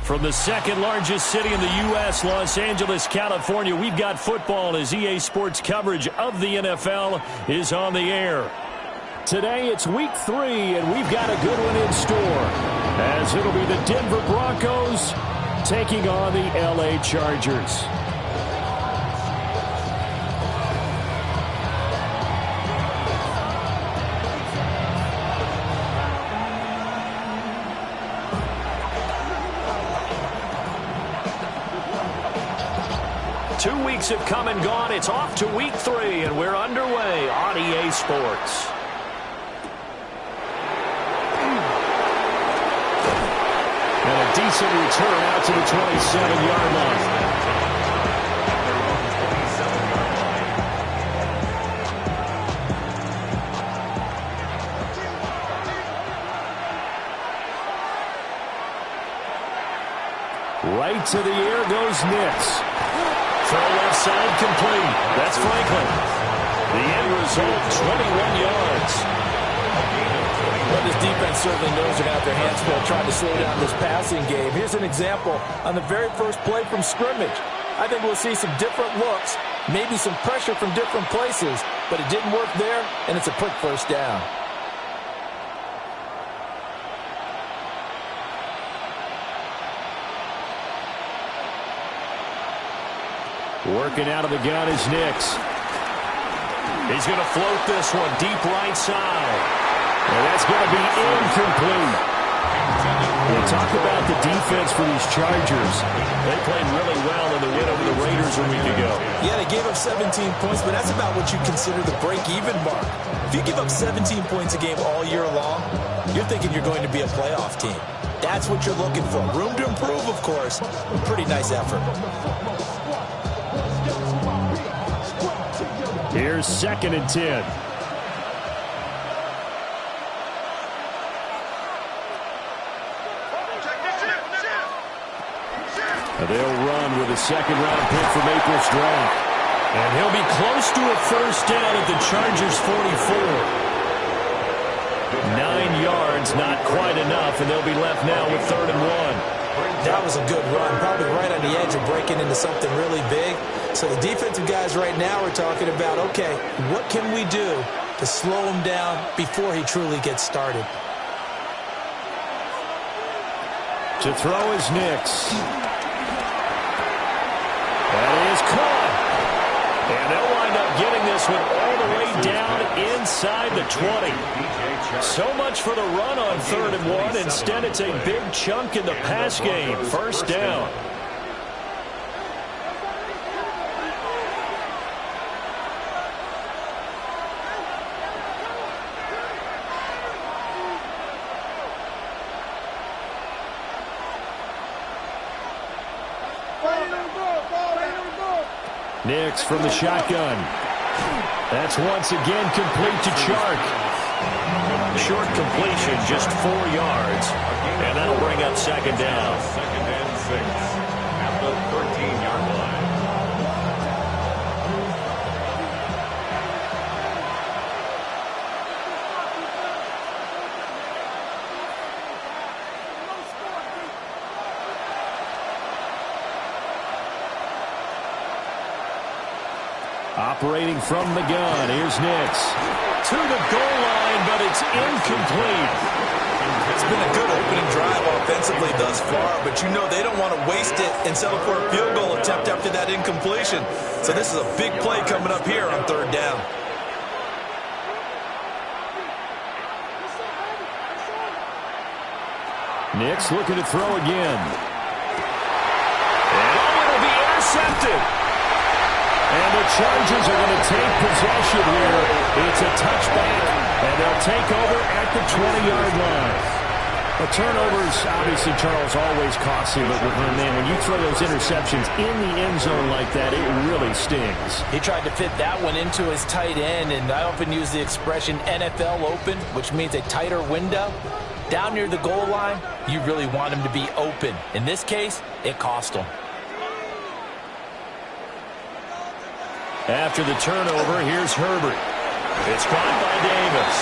From the second largest city in the U.S., Los Angeles, California, we've got football as EA Sports coverage of the NFL is on the air. Today it's week 3, and we've got a good one in store, as it'll be the Denver Broncos taking on the L.A. Chargers. Have come and gone. It's off to week 3, and we're underway on EA Sports. And a decent return out to the 27-yard line. Right to the air goes Nix. Throw left side complete. That's Franklin. The end result, 21 yards. Well, this defense certainly knows they're going to have their hands full trying to slow down this passing game. Here's an example on the very first play from scrimmage. I think we'll see some different looks, maybe some pressure from different places, but it didn't work there, and it's a quick first down. Working out of the gun is Nix. He's going to float this one deep right side. And that's going to be incomplete. We'll talk about the defense for these Chargers. They played really well in the win over the Raiders a week ago. Yeah, they gave up 17 points, but that's about what you consider the break-even mark. If you give up 17 points a game all year long, you're thinking you're going to be a playoff team. That's what you're looking for. Room to improve, of course. Pretty nice effort. Here's 2nd and 10. They'll run with a second-round pick from April's draft. And he'll be close to a first down at the Chargers' 44. 9 yards, not quite enough, and they'll be left now with 3rd and 1. That was a good run, probably right on the edge of breaking into something really big. So the defensive guys right now are talking about, okay, what can we do to slow him down before he truly gets started? To throw is Nix. That is caught. And they'll wind up getting this one all the way down inside the 20. So much for the run on 3rd and 1. Instead, it's a big chunk in the pass game. First down. Nix from the shotgun. That's once again complete to Chark. Short completion, just 4 yards. And that'll bring up 2nd down. 2nd and 6 at the 13-yard line. Operating from the gun, here's Nix. To the goal line, but it's incomplete. It's been a good opening drive offensively thus far, but you know they don't want to waste it and settle for a field goal attempt after that incompletion. So this is a big play coming up here on 3rd down. Nix looking to throw again. And it'll be intercepted. And the Chargers are going to take possession here. It's a touchback, and they'll take over at the 20-yard line. The turnovers, obviously, Charles, always costly, but man, when you throw those interceptions in the end zone like that, it really stings. He tried to fit that one into his tight end, and I often use the expression NFL open, which means a tighter window. Down near the goal line, you really want him to be open. In this case, it cost him. After the turnover, here's Herbert. It's caught by Davis.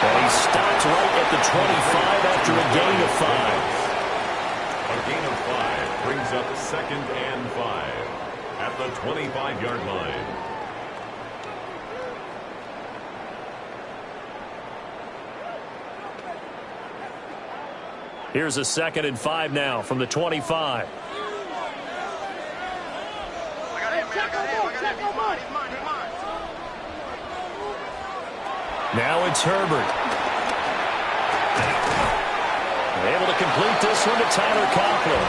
And he stopped right at the 25 after a gain of 5. A gain of 5 brings up 2nd and 5 at the 25-yard line. Here's a 2nd and 5 now from the 25. Now it's Herbert. Able to complete this one to Tyler Conklin.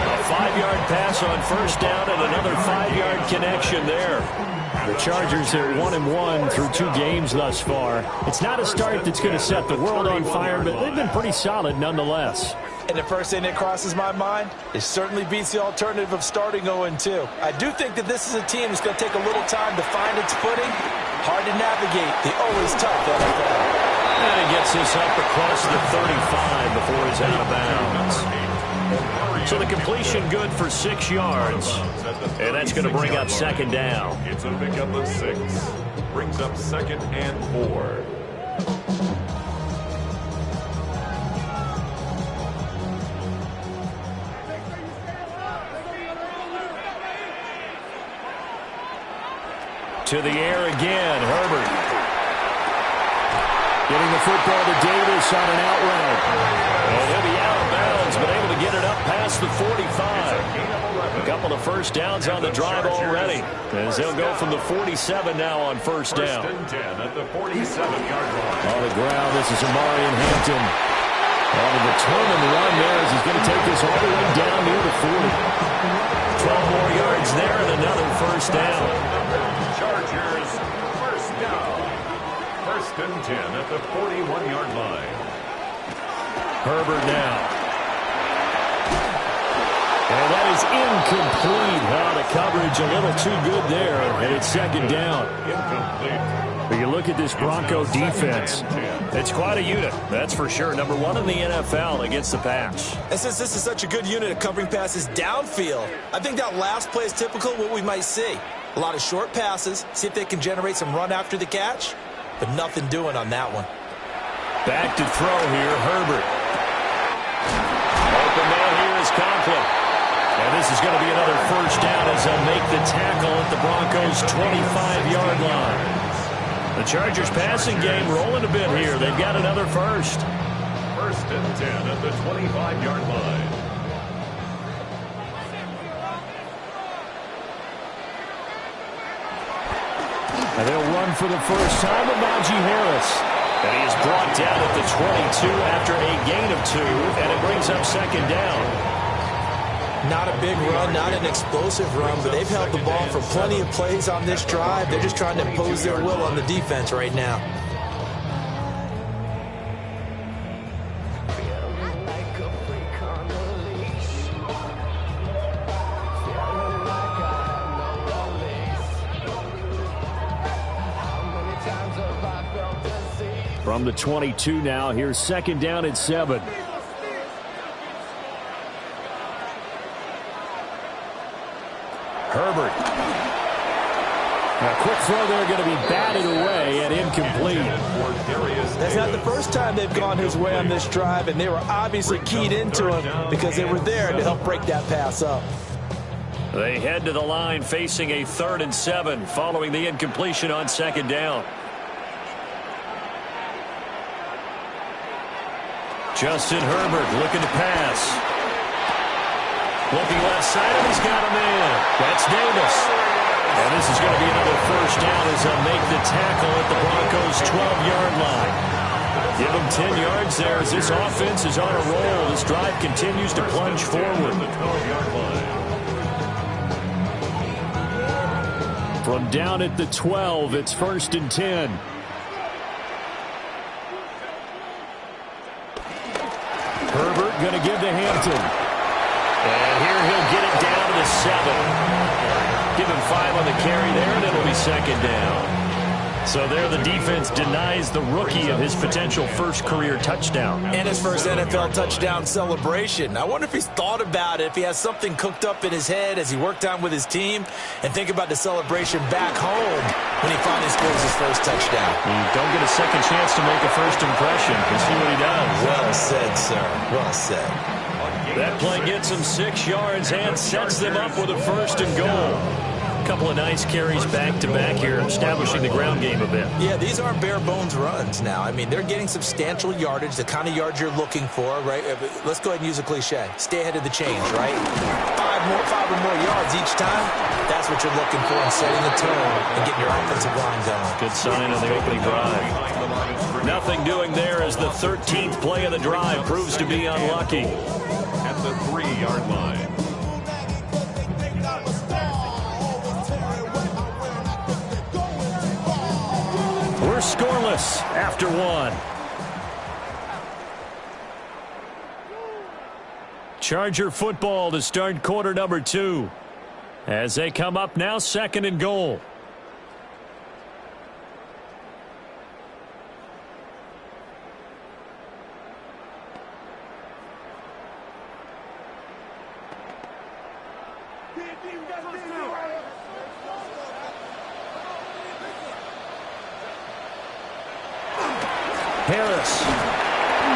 A 5-yard pass on first down and another 5-yard connection there. The Chargers are 1-1 through 2 games thus far. It's not a start that's going to set the world on fire, but they've been pretty solid nonetheless. And the first thing that crosses my mind, it certainly beats the alternative of starting 0-2. I do think that this is a team that's going to take a little time to find its footing. Hard to navigate the always tough NFL. And he gets this up across the 35 before he's out of bounds. So the completion good for 6 yards. And that's going to bring up 2nd down. It's a pickup of 6. Brings up 2nd and 4. To the air again, Herbert. Getting the football to Davis on an out route. And he'll be out of bounds, but able to get it up past the 45. A couple of first downs on the drive already, as they'll go from the 47 now on first down. 1st and 10 at the 47-yard line. On the ground, this is Amarian Hampton. On a determined run there as he's going to take this all the way down near the 40. 12 more yards there and another first down. Chargers, first down. 1st and 10 at the 41-yard line. Herbert now. And that is incomplete. The coverage a little too good there, and it's 2nd down. Incomplete. But you look at this Bronco defense. It's quite a unit, that's for sure. Number 1 in the NFL against the pass. And since this is such a good unit of covering passes downfield, I think that last play is typical of what we might see. A lot of short passes, see if they can generate some run after the catch, but nothing doing on that one. Back to throw here, Herbert. Open man here is Conklin. And this is going to be another first down as they'll make the tackle at the Broncos' 25-yard line. The Chargers passing game rolling a bit here. They've got another first. 1st and 10 at the 25-yard line. And they'll run for the first time with Najee Harris. And he is brought down at the 22 after a gain of 2, and it brings up 2nd down. Not a big run, not an explosive run, but they've held the ball for plenty of plays on this drive. They're just trying to impose their will on the defense right now. From the 22 now, here's 2nd down and 7. Herbert. A quick throw there, going to be batted away and incomplete. That's not the first time they've gone his way on this drive, and they were obviously keyed into him because they were there to help break that pass up. They head to the line facing a 3rd and 7 following the incompletion on 2nd down. Justin Herbert looking to pass. Looking left side, and he's got a man. That's Davis. And this is going to be another first down as they'll make the tackle at the Broncos' 12-yard line. Give them 10 yards there as this offense is on a roll. This drive continues to plunge forward. From down at the 12, it's 1st and 10. Herbert going to give to Hampton. And here he'll get it down to the 7. Give him 5 on the carry there, and it'll be 2nd down. So there the defense denies the rookie of his potential first career touchdown. And his first NFL touchdown celebration. I wonder if he's thought about it, if he has something cooked up in his head as he worked on with his team, and think about the celebration back home when he finally scores his first touchdown. You don't get a second chance to make a first impression. We'll see what he does. Well said, sir. Well said. That play gets them 6 yards and sets them up with a 1st and goal. Couple of nice carries back-to-back here, establishing the ground game a bit. Yeah, these aren't bare-bones runs now. I mean, they're getting substantial yardage, the kind of yards you're looking for, right? Let's go ahead and use a cliche. Stay ahead of the chains, right? Five or more yards each time. That's what you're looking for in setting the tone and getting your offensive line going. Good sign on the opening drive. Nothing doing there as the 13th play of the drive proves to be unlucky. At the 3-yard line. We're scoreless after 1. Charger football to start quarter number 2. As they come up now, 2nd and goal. Harris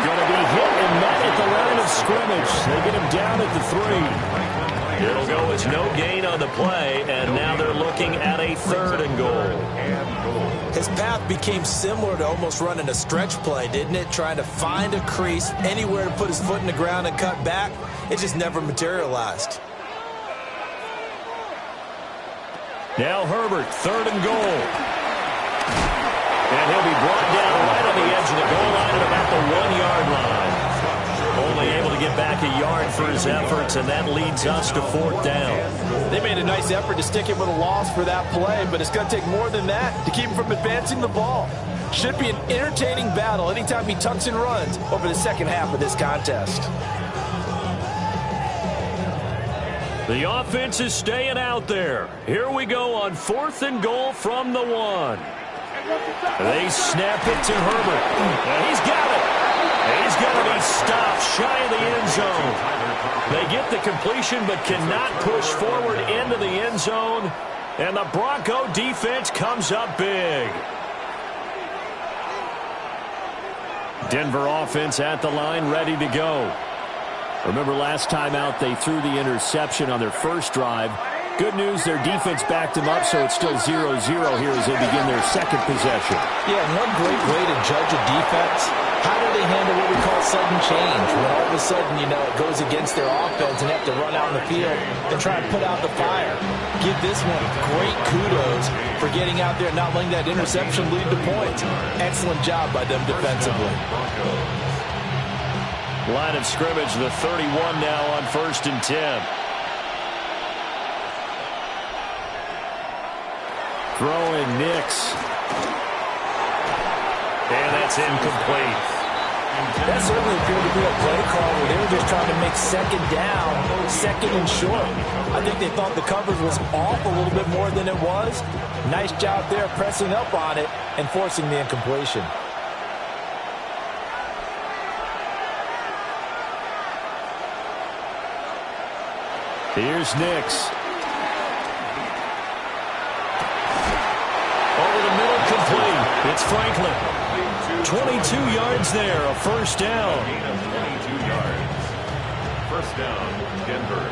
going to be hit and met at the line of scrimmage. They get him down at the 3. It'll go as no gain on the play, and now they're looking at a 3rd and goal. His path became similar to almost running a stretch play, didn't it? Trying to find a crease, anywhere to put his foot in the ground and cut back. It just never materialized. Now Herbert, 3rd and goal. And he'll be brought down right on the edge of the goal line at about the 1-yard line. Only able to get back a yard for his efforts, and that leads us to 4th down. They made a nice effort to stick him with a loss for that play, but it's going to take more than that to keep him from advancing the ball. Should be an entertaining battle anytime he tucks and runs over the second half of this contest. The offense is staying out there. Here we go on 4th and goal from the 1. They snap it to Herbert. And he's got it. He's going to be stopped shy of the end zone. They get the completion but cannot push forward into the end zone. And the Bronco defense comes up big. Denver offense at the line, ready to go. Remember last time out they threw the interception on their first drive. Good news, their defense backed them up, so it's still 0-0 here as they begin their 2nd possession. Yeah, one great way to judge a defense, how do they handle what we call sudden change? When all of a sudden, you know, it goes against their offense and they have to run out in the field and try and put out the fire. Give this one great kudos for getting out there and not letting that interception lead to points. Excellent job by them defensively. Line of scrimmage, the 31 now on 1st and 10. Throwing Nix. And that's incomplete. That certainly appeared to be a play call where they were just trying to make 2nd down, 2nd and short. I think they thought the coverage was off a little bit more than it was. Nice job there pressing up on it and forcing the incompletion. Here's Nix. Complete. It's Franklin. 22 yards there, a 1st down. 22 yards. 1st down, Denver.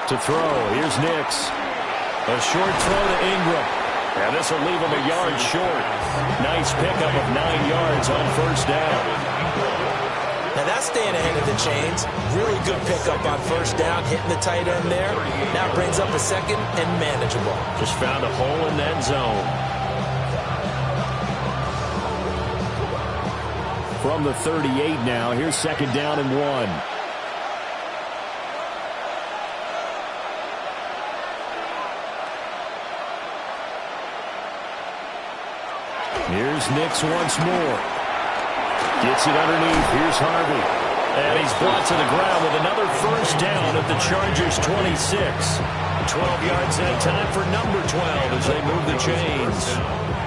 To throw, here's Nix. A short throw to Ingram. And this will leave him a yard short. Nice pickup of 9 yards on 1st down. Now that's staying ahead of the chains. Really good pickup on 1st down, hitting the tight end there. Now brings up a 2nd and manageable. Just found a hole in that zone. From the 38 now, here's 2nd down and 1. Here's Nix once more. Gets it underneath. Here's Harvey. And he's brought to the ground with another 1st down at the Chargers' 26. 12 yards that time for number 12 as they move the chains.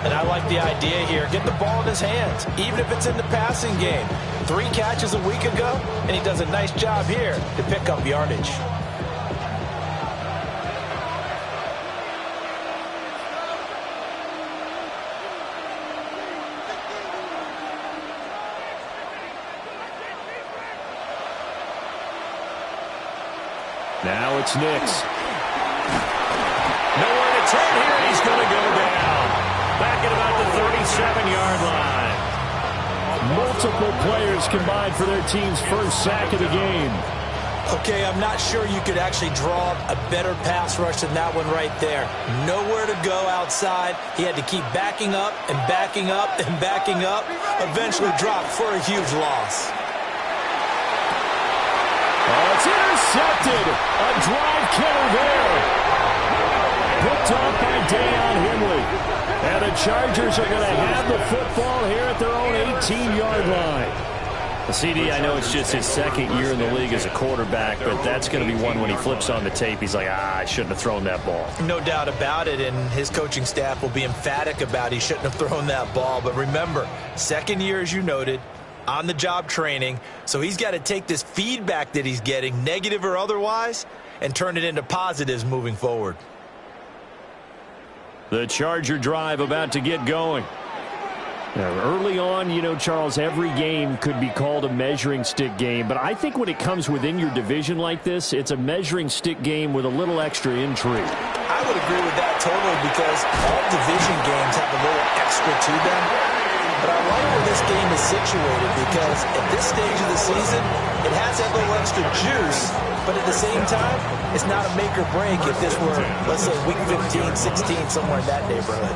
And I like the idea here. Get the ball in his hands, even if it's in the passing game. 3 catches a week ago, and he does a nice job here to pick up yardage. Now it's Nix. Nowhere to turn here. He's going to go down. Back at about the 37-yard line. Multiple players combined for their team's first sack of the game. Okay, I'm not sure you could actually draw a better pass rush than that one right there. Nowhere to go outside. He had to keep backing up and backing up and backing up. Eventually dropped for a huge loss. Oh, it's intercepted. A drive killer there. Picked off by Deion Henley. And the Chargers are going to have the football here at their own 18-yard line. CD, I know it's just his second year in the league as a quarterback, but that's going to be one when he flips on the tape. He's like, I shouldn't have thrown that ball. No doubt about it, and his coaching staff will be emphatic about he shouldn't have thrown that ball. But remember, second year, as you noted, on-the-job training, so he's got to take this feedback that he's getting, negative or otherwise, and turn it into positives moving forward. The Charger drive about to get going. Now, early on, you know, Charles, every game could be called a measuring stick game, but I think when it comes within your division like this, it's a measuring stick game with a little extra intrigue. I would agree with that totally, because all division games have a little extra to them. But I like where this game is situated, because at this stage of the season, it has that little extra juice, but at the same time, it's not a make or break if this were, let's say, week 15, 16, somewhere in that neighborhood.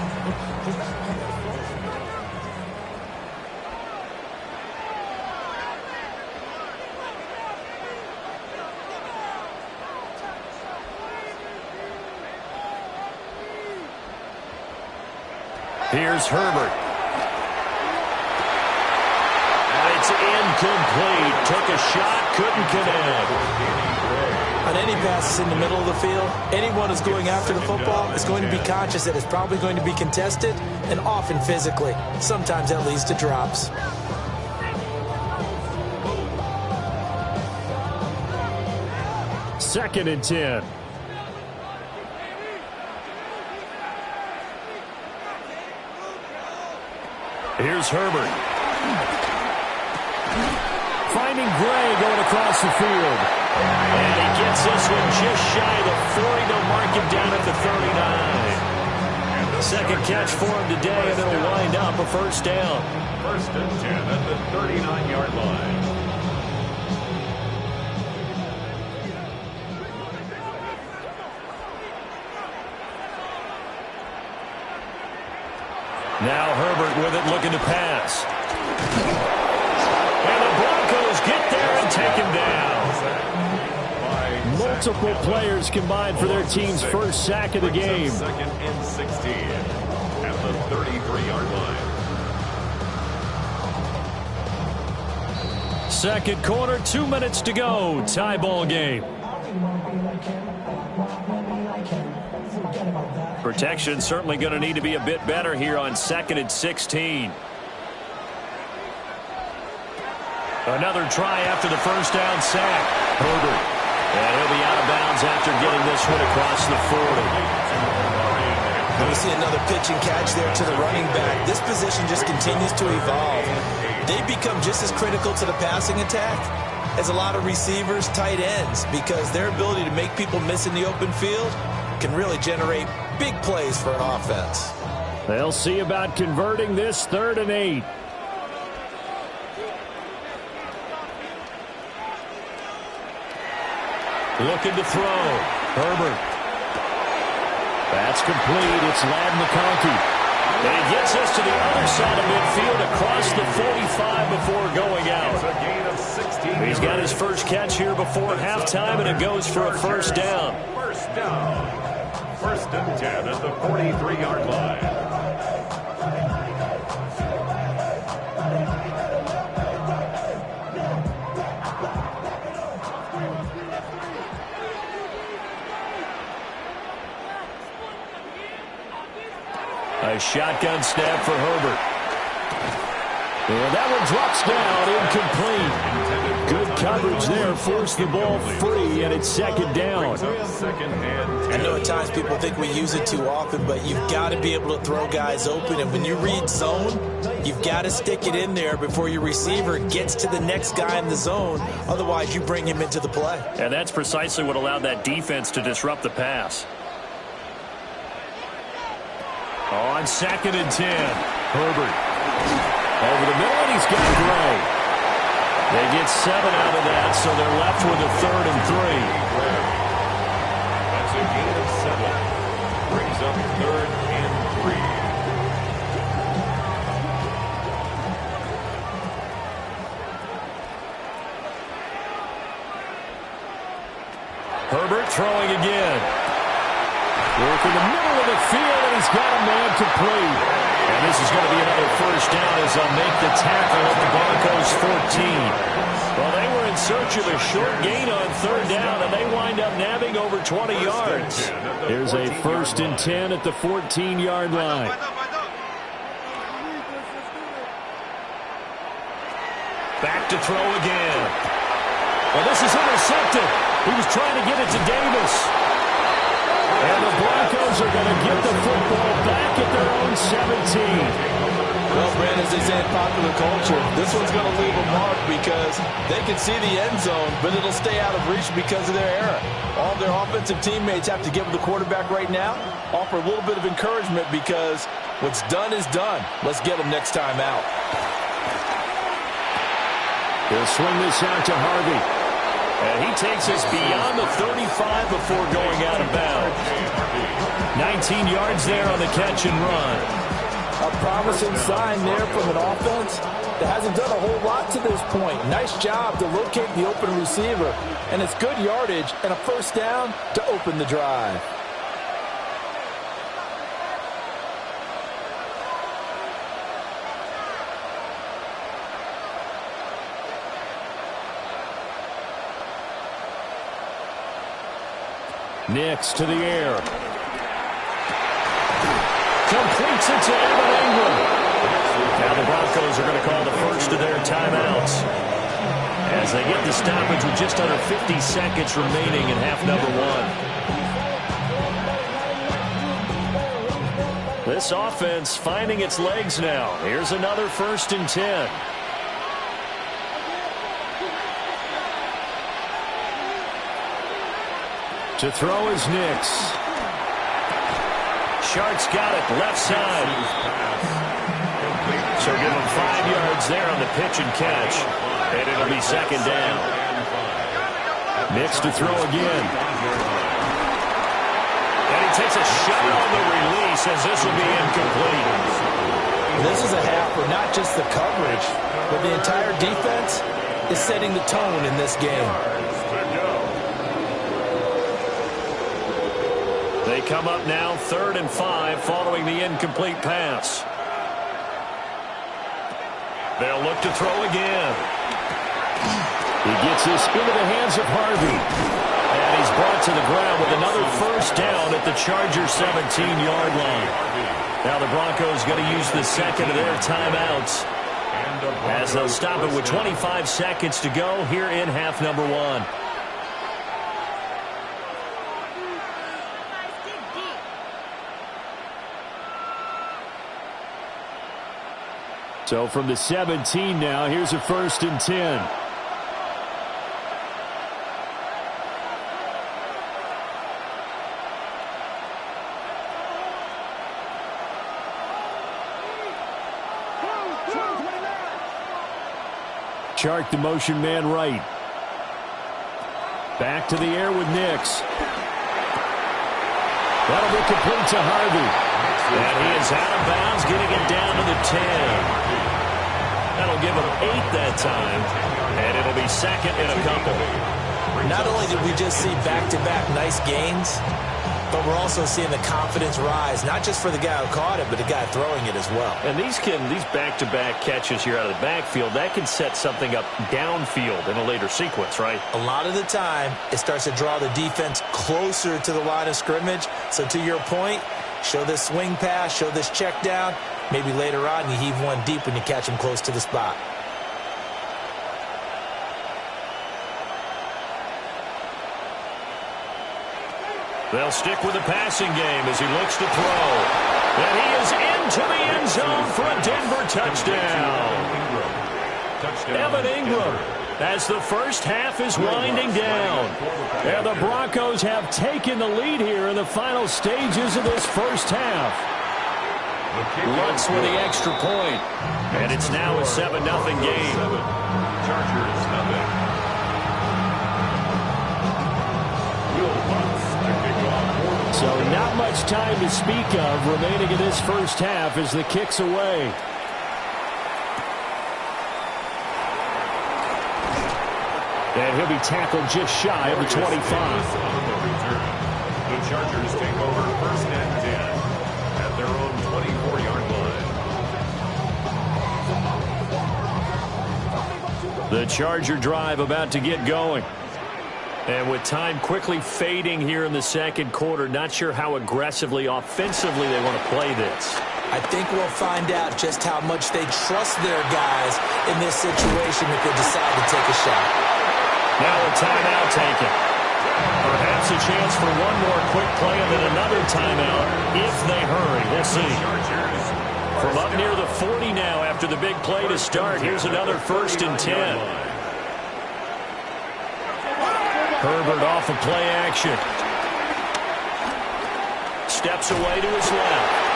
Here's Herbert. And it's incomplete. Took a shot, couldn't connect. On any passes in the middle of the field, anyone who's going after the football is going to be conscious that it's probably going to be contested, and often physically. Sometimes that leads to drops. Second and 10. Here's Herbert. Finding Gray going across the field. And he gets this one just shy of the 40. They'll mark him down at the 39. Second catch for him today, and it'll wind up a first down. First and 10 at the 39-yard line. Now Herbert with it, looking to pass. And the Broncos get there and take him down. Multiple players combined for their team's first sack of the game. Second and 16 at the 33-yard line. Second quarter, 2 minutes to go. Tie ball game. Protection certainly going to need to be a bit better here on second and 16. Another try after the first down sack. Herbert. And he'll be out of bounds after getting this one across the 40. And we see another pitch and catch there to the running back. This position just continues to evolve. They become just as critical to the passing attack as a lot of receivers, tight ends, because their ability to make people miss in the open field can really generate big plays for an offense. They'll see about converting this 3rd and 8. Looking to throw. Herbert. That's complete. It's Ladd McConkey. And he gets us to the other side of midfield across the 45 before going out. It's a gain of 16. He's got his first catch here before halftime, and it goes for a first down. First down. First and 10 at the 43-yard line. A A shotgun snap for Herbert. And that one drops down, incomplete. Good coverage there, forced the ball free, and it's second down. I know at times people think we use it too often, but you've got to be able to throw guys open. And when you read zone, you've got to stick it in there before your receiver gets to the next guy in the zone. Otherwise, you bring him into the play. And that's precisely what allowed that defense to disrupt the pass. On 2nd and 10, Herbert. Over the middle, and he's got Gray. They get 7 out of that, so they're left with a 3rd and 3. That's a gain of 7. Brings up 3rd and 3. Herbert throwing again. Work in the middle of the field, and he's got a man complete. And this is going to be another first down as they'll make the tackle at the Broncos 14. Well, they were in search of a short gain on 3rd down, and they wind up nabbing over 20 yards. Here's a 1st and 10 at the 14-yard line. Back to throw again. Well, this is intercepted. He was trying to get it to Davis. And the Broncos are going to get the football back at their own 17. Well, Brandon, as they say in popular culture, this one's going to leave a mark because they can see the end zone, but it'll stay out of reach because of their error. All their offensive teammates have to give the quarterback right now, offer a little bit of encouragement because what's done is done. Let's get them next time out. He'll swing this out to Harvey. And he takes us beyond the 35 before going out of bounds. 19 yards there on the catch and run. A promising sign there from an offense that hasn't done a whole lot to this point. Nice job to locate the open receiver. And it's good yardage and a first down to open the drive. Nix to the air. Completes it to Evan Ingram. Now the Broncos are going to call the first of their timeouts as they get the stoppage with just under 50 seconds remaining in half number 1. This offense finding its legs now. Here's another 1st and 10. To throw is Nix. Shart's got it, left side. So give him 5 yards there on the pitch and catch. And it'll be second down. Nix to throw again. And he takes a shot on the release as this will be incomplete. This is a half where not just the coverage, but the entire defense is setting the tone in this game. They come up now 3rd and 5 following the incomplete pass. They'll look to throw again. He gets this into the hands of Harvey. And he's brought to the ground with another first down at the Chargers 17-yard line. Now the Broncos going to use the second of their timeouts as they'll stop it with 25 seconds to go here in half number 1. So from the 17 now, here's a 1st and 10. Chark the motion man right. Back to the air with Nix. That'll be complete to Harvey. And he is out of bounds, getting it down to the 10. That'll give him 8 that time, and it'll be second and a couple. Not only did we just see back-to-back nice gains, but we're also seeing the confidence rise, not just for the guy who caught it, but the guy throwing it as well. And these back-to-back catches here out of the backfield, that can set something up downfield in a later sequence, right? A lot of the time, it starts to draw the defense closer to the line of scrimmage. So to your point, Show this swing pass, show this check down. Maybe later on you heave one deep when you catch him close to the spot. They'll stick with the passing game as he looks to throw. And he is into the end zone for a Denver touchdown. Evan Ingram, as the first half is winding down. And the Broncos have taken the lead here in the final stages of this first half. Lutz with the extra point. And it's now a 7-0 game. Chargers nothing. So not much time to speak of remaining in this first half as the kick's away. And he'll be tackled just shy of the 25. The Chargers take over first and 10 at their own 24-yard line. The Charger drive about to get going. And with time quickly fading here in the second quarter, not sure how aggressively, offensively they want to play this. I think we'll find out just how much they trust their guys in this situation if they decide to take a shot. Now a timeout taken. Perhaps a chance for one more quick play and then another timeout if they hurry. We'll see. From up near the 40 now after the big play to start, here's another 1st and 10. Herbert off of play action. Steps away to his left.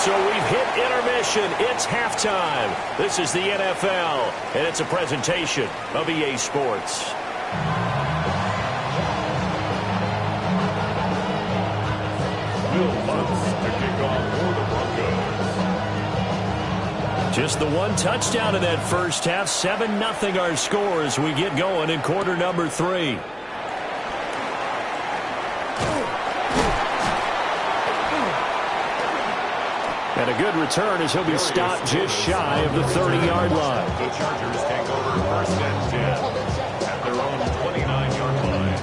So we've hit intermission. It's halftime. This is the NFL, and it's a presentation of EA Sports. Will Lutz to kick off for the Broncos. Just the one touchdown in that first half. 7-0 our score as we get going in quarter number 3. And a good return as he'll be stopped just shy of the 30-yard line. The Chargers take over first and 10 at their own 29-yard line.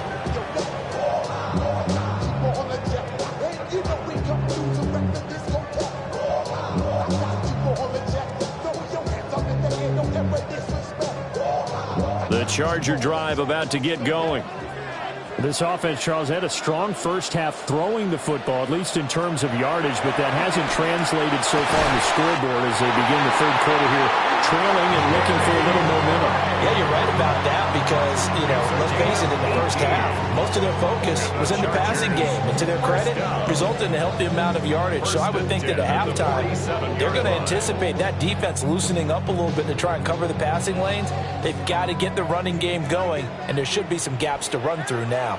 The Charger drive about to get going. This offense, Charles, had a strong first half throwing the football, at least in terms of yardage, but that hasn't translated so far on the scoreboard as they begin the third quarter here, trailing and looking for a little momentum. Yeah, you're right about that because, let's face it, in the first half, most of their focus was in the passing game. And to their credit, resulted in a healthy amount of yardage. So I would think that at halftime, they're going to anticipate that defense loosening up a little bit to try and cover the passing lanes. They've got to get the running game going, and there should be some gaps to run through now.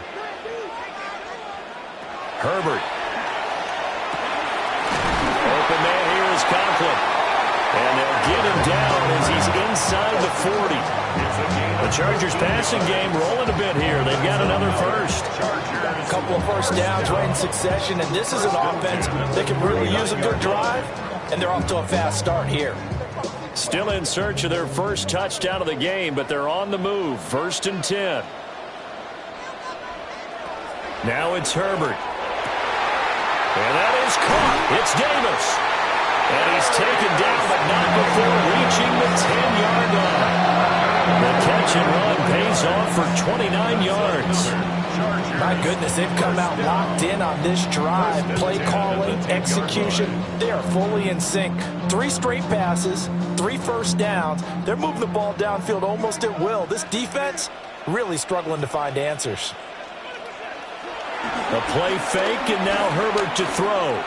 Herbert. Open man here is Conklin. And they'll get him down as he's inside the 40. The Chargers passing game rolling a bit here. They've got another first. A couple of first downs right in succession, and this is an offense that can really use a good drive, and they're off to a fast start here. Still in search of their first touchdown of the game, but they're on the move. 1st and 10. Now it's Herbert. And that is caught. It's Davis. And he's taken down, but not before reaching the 10-yard line. The catch and run pays off for 29 yards. My goodness, they've come out locked in on this drive. Play calling, execution, they are fully in sync. 3 straight passes, 3 first downs. They're moving the ball downfield almost at will. This defense really struggling to find answers. A play fake, and now Herbert to throw.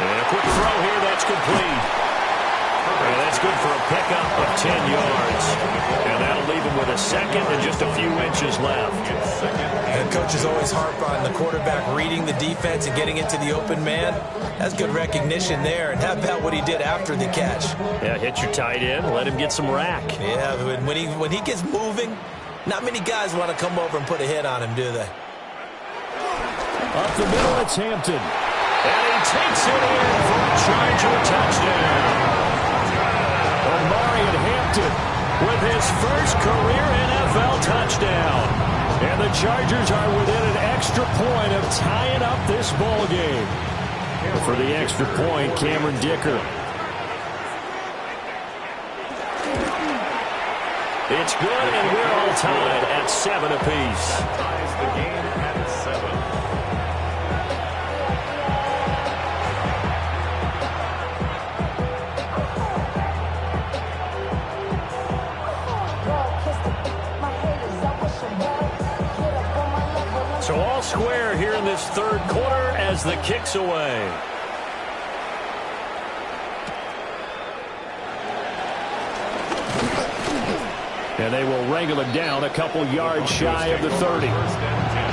And a quick throw here, that's complete. And that's good for a pickup of 10 yards. And that'll leave him with a second and just a few inches left. And coaches always harp on the quarterback reading the defense and getting into the open man. That's good recognition there. And how about what he did after the catch? Yeah, hit your tight end, let him get some rack. Yeah, when he gets moving, not many guys want to come over and put a hit on him, do they? Up the middle, it's Hampton. And he takes it in for a Charger touchdown. Omarion Hampton with his first career NFL touchdown. And the Chargers are within an extra point of tying up this ball game. For the extra point, Cameron Dicker. It's good, and we're all tied at 7 apiece. That ties the game at 7. So all square here in this third quarter as the kick's away. And they will wrangle it down a couple yards shy of the 30. First and 10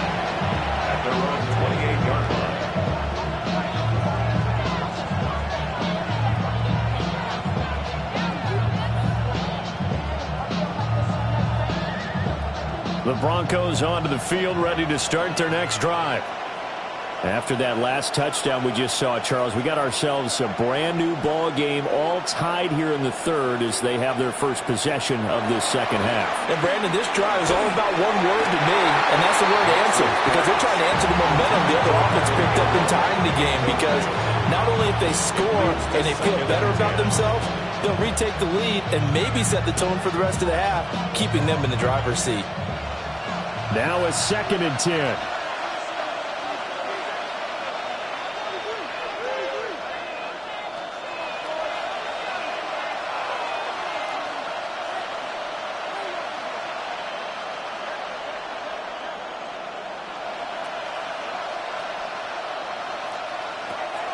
at their own 28-yard line. The Broncos onto the field, ready to start their next drive. After that last touchdown we just saw, Charles, we got ourselves a brand new ball game, all tied here in the third as they have their first possession of this second half. And Brandon, this drive is all about one word to me, and that's the word answer, because they're trying to answer the momentum the other offense picked up in tying the game, because not only if they score and they feel better about themselves, they'll retake the lead and maybe set the tone for the rest of the half, keeping them in the driver's seat. Now a 2nd and 10.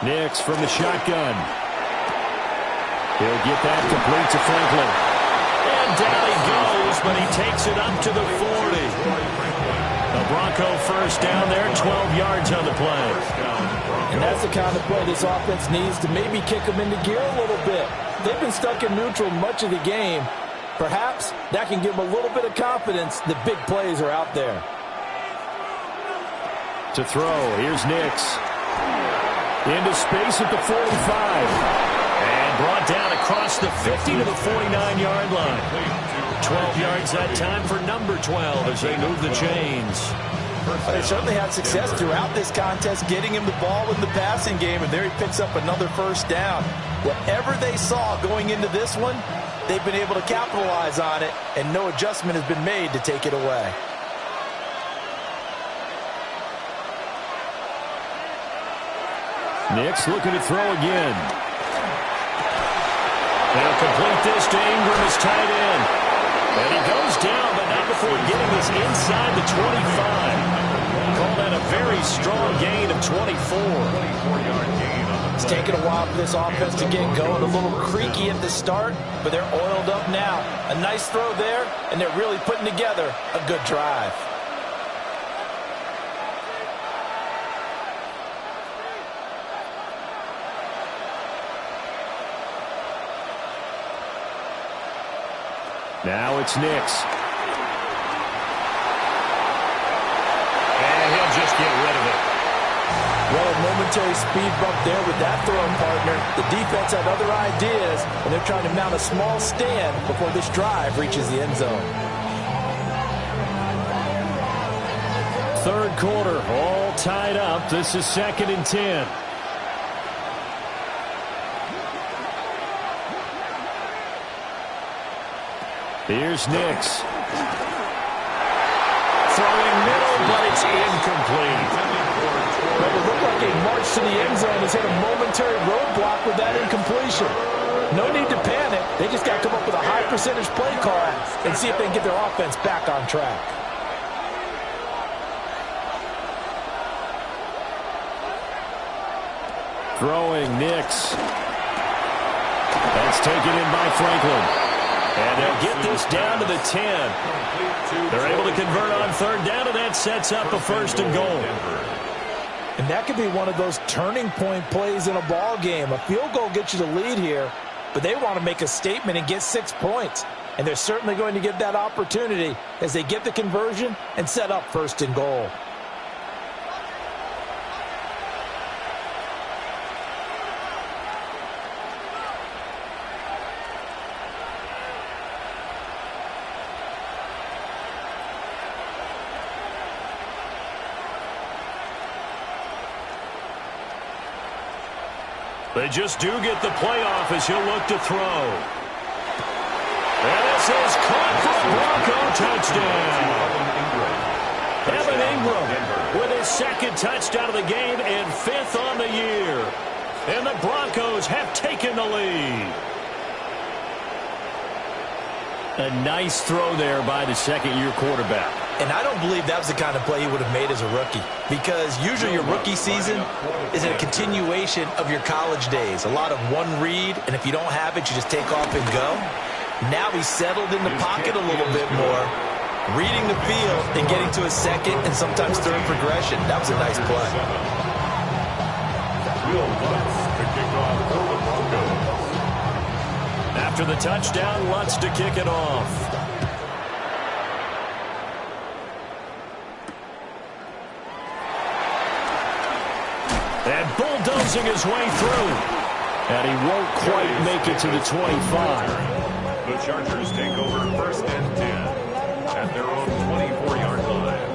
Nix from the shotgun. He'll get that complete to Franklin. And down he goes, but he takes it up to the 40. The Bronco first down there, 12 yards on the play. And that's the kind of play this offense needs to maybe kick them into gear a little bit. They've been stuck in neutral much of the game. Perhaps that can give them a little bit of confidence that big plays are out there. To throw, here's Nix. Into space at the 45. And brought down across the 50 to the 49-yard line. 12 yards that time for number 12 as they move the chains. They certainly had success throughout this contest getting him the ball in the passing game, and there he picks up another first down. Whatever they saw going into this one, they've been able to capitalize on it, and no adjustment has been made to take it away. Nix looking to throw again. They'll complete this to Ingram as tight end. And he goes down, but not before getting this inside the 25. Call that a very strong gain of 24. 24-yard gain on the It's taken a while for this offense to get going. A little creaky at the start, but they're oiled up now. A nice throw there, and they're really putting together a good drive. Now it's Nix. And he'll just get rid of it. Well, a momentary speed bump there with that throw, partner. The defense had other ideas, and they're trying to mount a small stand before this drive reaches the end zone. Third quarter, all tied up. This is 2nd and 10. Here's Nix. Throwing middle, but it's incomplete. But it looked like a march to the end zone has hit a momentary roadblock with that incompletion. No need to panic. They just got to come up with a high percentage play call and see if they can get their offense back on track. Throwing Nix. That's taken in by Franklin. And they'll get this down to the 10. They're able to convert on third down, and that sets up a 1st and goal. And that could be one of those turning point plays in a ball game. A field goal gets you the lead here, but they want to make a statement and get 6 points. And they're certainly going to get that opportunity as they get the conversion and set up 1st and goal. They just do get the playoff as he'll look to throw. And this is caught for a Bronco touchdown. Evan Ingram with his second touchdown of the game and 5th on the year. And the Broncos have taken the lead. A nice throw there by the second-year quarterback. And I don't believe that was the kind of play he would have made as a rookie, because usually your rookie season is a continuation of your college days. A lot of one read, and if you don't have it, you just take off and go. Now he's settled in the pocket a little bit more, reading the field and getting to a second and sometimes third progression. That was a nice play. Will Lutz to kick off for the Broncos. After the touchdown, Lutz to kick it off. And bulldozing his way through. And he won't quite make it to the 25. The Chargers take over 1st and 10 at their own 24-yard line.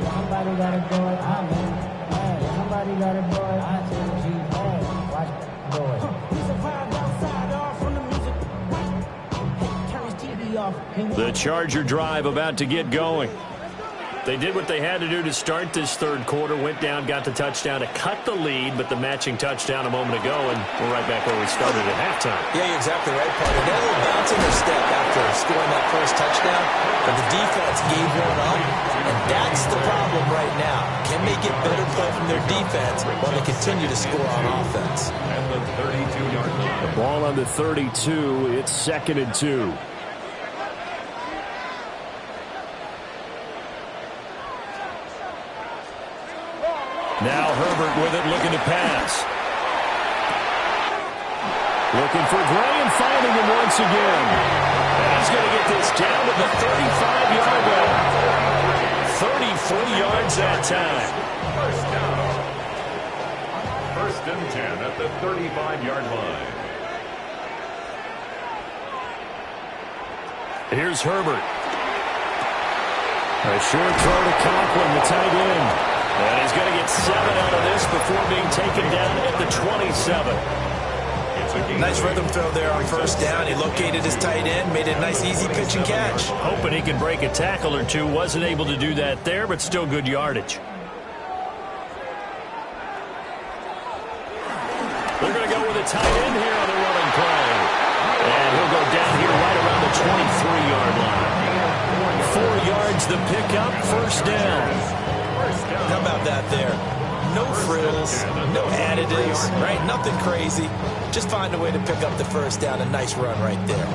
Somebody got to go it. I'm in. Somebody got to go it. I tell you, watch it. Go it. The Charger drive about to get going. They did what they had to do to start this third quarter, went down, got the touchdown to cut the lead, but the matching touchdown a moment ago, and we're right back where we started at halftime. Yeah, you're exactly right, partner. They had a little bounce in their step after scoring that first touchdown, but the defense gave one up, and that's the problem right now. Can they get better play from their defense while they continue to score on offense? At the 32-yard line. The ball on the 32, it's 2nd and 2. Now Herbert with it, looking to pass. Looking for Gray and finding him once again. And he's going to get this down to the 35-yard line. 34 yards that time. First down. 1st and 10 at the 35-yard line. Here's Herbert. A short throw to Conklin, the tight end. And he's going to get 7 out of this before being taken down at the 27. Nice rhythm throw there on 1st down. He located his tight end, made a nice easy pitch and catch. Hoping he can break a tackle or two. Wasn't able to do that there, but still good yardage. They're going to go with a tight end here on the running play. And he'll go down here right around the 23-yard line. 4 yards the pickup, 1st down. How about that there? No frills, no additives, right? Nothing crazy. Just find a way to pick up the 1st down. A nice run right there.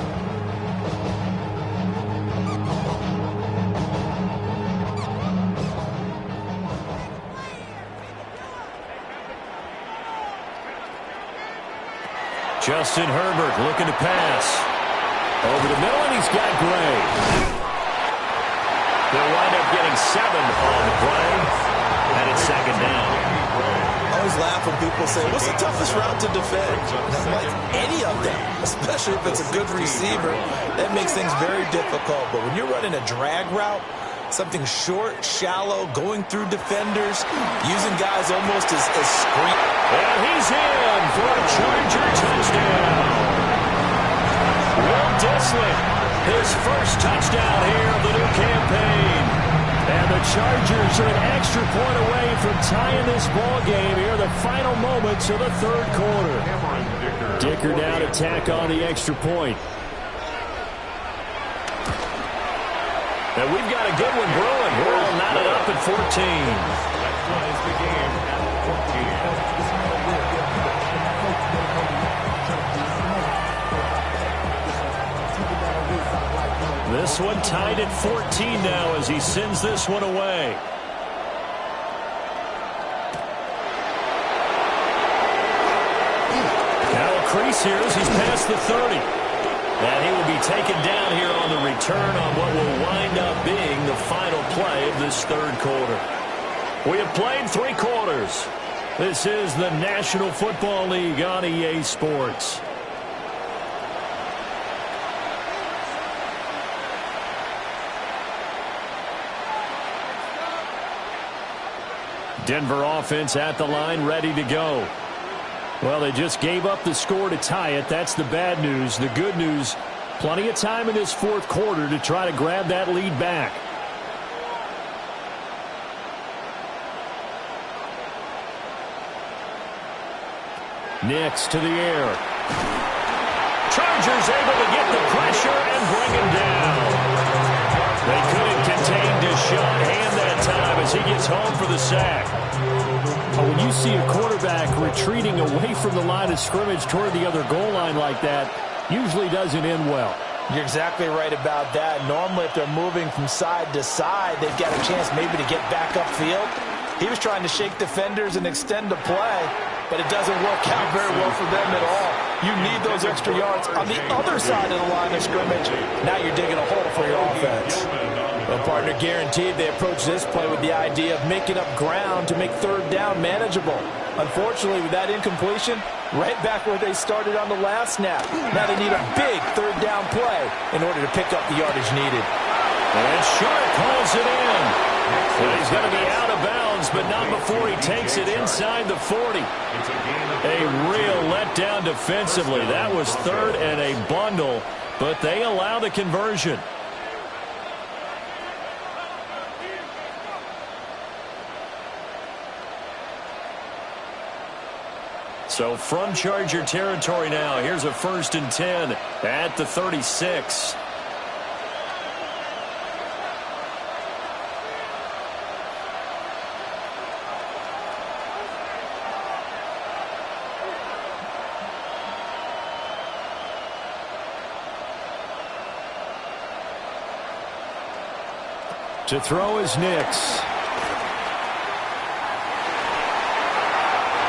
Justin Herbert looking to pass. Over the middle, and he's got Gray. They'll wind up getting 7 on the play. And it's 2nd down. I always laugh when people say, what's the toughest route to defend? And I'm like, any of them, especially if it's a good receiver. That makes things very difficult. But when you're running a drag route, something short, shallow, going through defenders, using guys almost as screen. And he's in for a Charger touchdown. Will Dissly, his first touchdown here of the new campaign. And the Chargers are an extra point away from tying this ball game here, the final moments of the third quarter. Dicker now to tack on the extra point. And we've got a good one brewing. We're all knotted up at 14. That ties the game at 14. This one tied at 14 now as he sends this one away. Now a crease here as he's past the 30. And he will be taken down here on the return on what will wind up being the final play of this third quarter. We have played 3 quarters. This is the National Football League on EA Sports. Denver offense at the line, ready to go. Well, they just gave up the score to tie it. That's the bad news. The good news, plenty of time in this fourth quarter to try to grab that lead back. Nix to the air. Chargers able to get the pressure and bring him down. They couldn't contain Deshaun Hand that time as he gets home for the sack. When you see a quarterback retreating away from the line of scrimmage toward the other goal line like that, usually doesn't end well. You're exactly right about that. Normally, if they're moving from side to side, they've got a chance maybe to get back upfield. He was trying to shake defenders and extend the play, but it doesn't work out very well for them at all. You need those extra yards on the other side of the line of scrimmage. Now you're digging a hole for your offense. Well, partner, guaranteed they approach this play with the idea of making up ground to make third down manageable. Unfortunately, with that incompletion, right back where they started on the last snap. Now they need a big third down play in order to pick up the yardage needed. And Sharp pulls it in. Well, he's going to be out of bounds, but not before he takes it inside the 40. A real letdown defensively. That was third and a bundle, but they allow the conversion. So from Charger territory now, here's a 1st and 10 at the 36. To throw is Nix.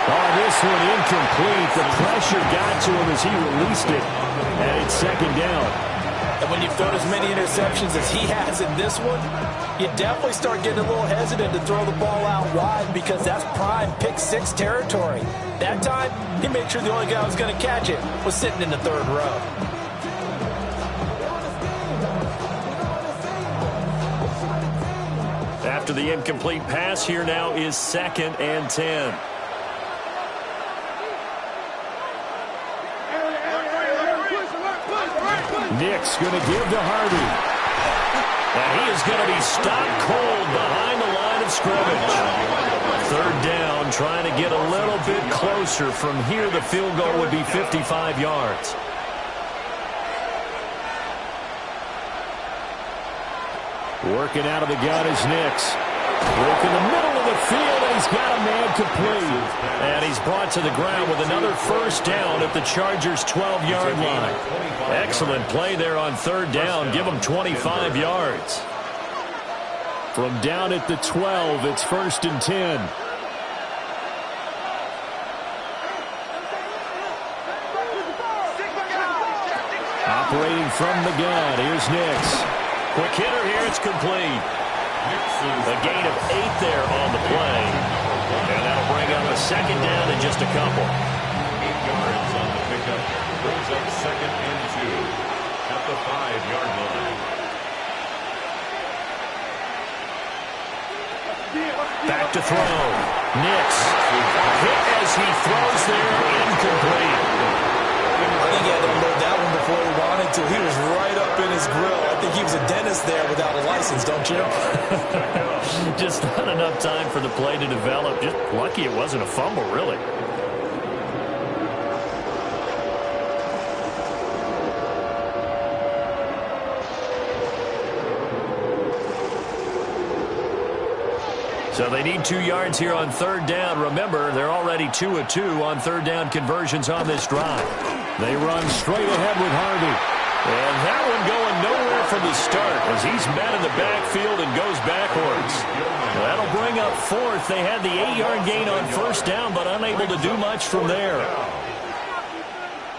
Oh, this one incomplete. The pressure got to him as he released it. And it's 2nd down. And when you've thrown as many interceptions as he has in this one, you definitely start getting a little hesitant to throw the ball out wide because that's prime pick 6 territory. That time, he made sure the only guy who was going to catch it was sitting in the 3rd row. After the incomplete pass, here now is 2nd and 10. Nix going to give to Hardy. And he is going to be stopped cold behind the line of scrimmage. 3rd down, trying to get a little bit closer. From here, the field goal would be 55 yards. Working out of the gun is Nix. Work in the middle of the field, and he's got a man complete. And he's brought to the ground with another 1st down at the Chargers' 12-yard line. Excellent play there on 3rd down. Give them 25 yards. From down at the 12, it's 1st and 10. Operating from the gun, here's Nix. Quick hitter here, it's complete. A gain of 8 there on the play. And that'll bring up a 2nd down in just a couple. 8 yards on the pickup. Brings up 2nd and 2 at the 5-yard line. Back to throw. Nix. Hit as he throws there, incomplete. I think he had to unload that one before he wanted to. He was right up in his grill. I think he was a dentist there without a license, don't you? Just not enough time for the play to develop. Just lucky it wasn't a fumble, really. So they need 2 yards here on 3rd down. Remember, they're already 2 of 2 on 3rd down conversions on this drive. They run straight ahead with Hardy. And that one going nowhere from the start as he's met in the backfield and goes backwards. That'll bring up 4th. They had the 8-yard gain on 1st down, but unable to do much from there.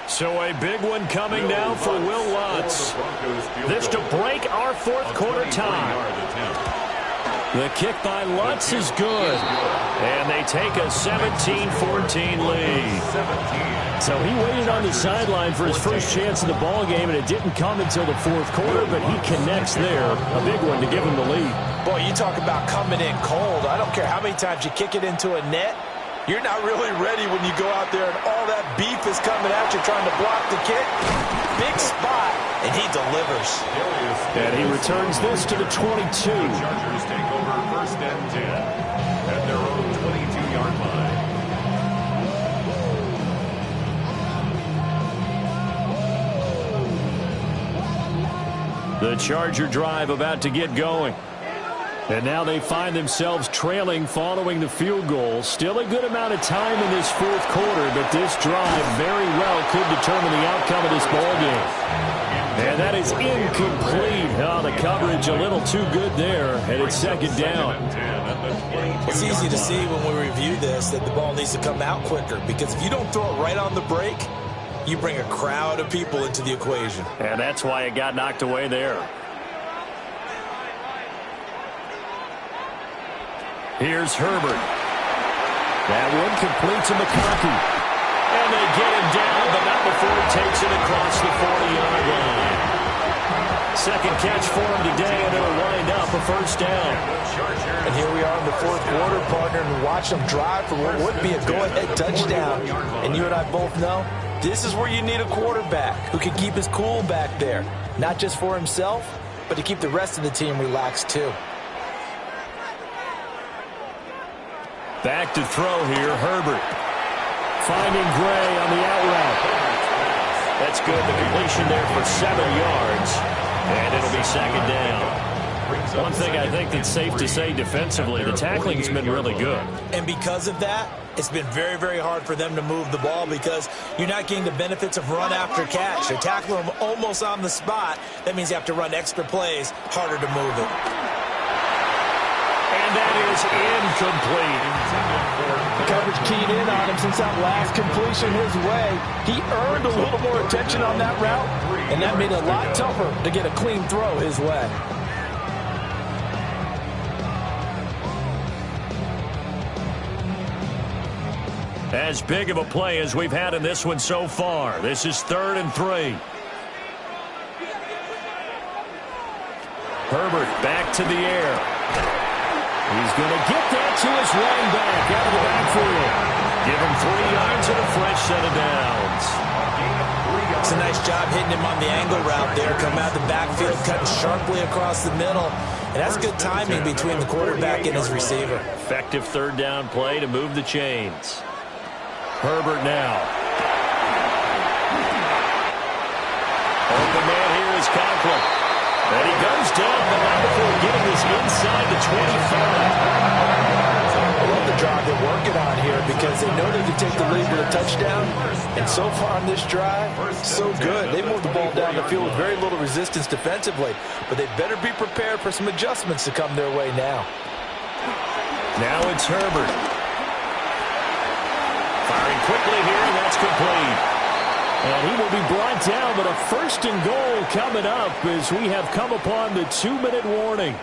So a big one coming now for Will Lutz. This to break our 4th quarter tie. The kick by Lutz is good. And they take a 17-14 lead. So he waited on the sideline for his first chance in the ball game, and it didn't come until the 4th quarter, but he connects there. A big one to give him the lead. Boy, you talk about coming in cold. I don't care how many times you kick it into a net. You're not really ready when you go out there and all that beef is coming at you trying to block the kick. Big spot, and he delivers. And he returns this to the 22. The Chargers take over 1st and 10 at their own 22-yard line. The Charger drive about to get going. And now they find themselves trailing following the field goal. Still a good amount of time in this fourth quarter, but this drive very well could determine the outcome of this ball game. And that is incomplete. Oh, the coverage a little too good there, and it's second down. It's easy to see when we review this that the ball needs to come out quicker, because if you don't throw it right on the break, you bring a crowd of people into the equation. And that's why it got knocked away there. Here's Herbert. That one complete to McConkey. And they get him down, but not before he takes it across the 40-yard line. Second catch for him today, and it'll wind up a first down. And here we are in the fourth quarter, partner, and watch them drive for what would be a go-ahead touchdown. And you and I both know this is where you need a quarterback who can keep his cool back there. Not just for himself, but to keep the rest of the team relaxed too. Back to throw here, Herbert. Finding Gray on the out route. That's good. The completion there for 7 yards. And it'll be second down. One thing I think that's safe to say defensively, the tackling's been really good. And because of that, it's been very, very hard for them to move the ball because you're not getting the benefits of run after catch. They're tackling them almost on the spot. That means you have to run extra plays, harder to move it. And that is incomplete. The coverage keyed in on him since that last completion his way. He earned a little more attention on that route, and that made it a lot tougher to get a clean throw his way. As big of a play as we've had in this one so far. This is 3rd and 3. Herbert back to the air. He's going to get that to his running back out of the backfield. Give him 3 yards and a fresh set of downs. It's a nice job hitting him on the angle route there. Come out the backfield, cutting sharply across the middle. And that's good timing between the quarterback and his receiver. Effective 3rd down play to move the chains. Herbert now. Open man here is Conklin. And he goes down, but not before getting this inside the 25. I love the drive they're working on here because they know they can take the lead with a touchdown. And so far on this drive, so good. They moved the ball down the field with very little resistance defensively. But they better be prepared for some adjustments to come their way now. Now it's Herbert. Firing quickly here, and that's complete. And he will be brought down, but a 1st and goal coming up as we have come upon the 2-minute warning.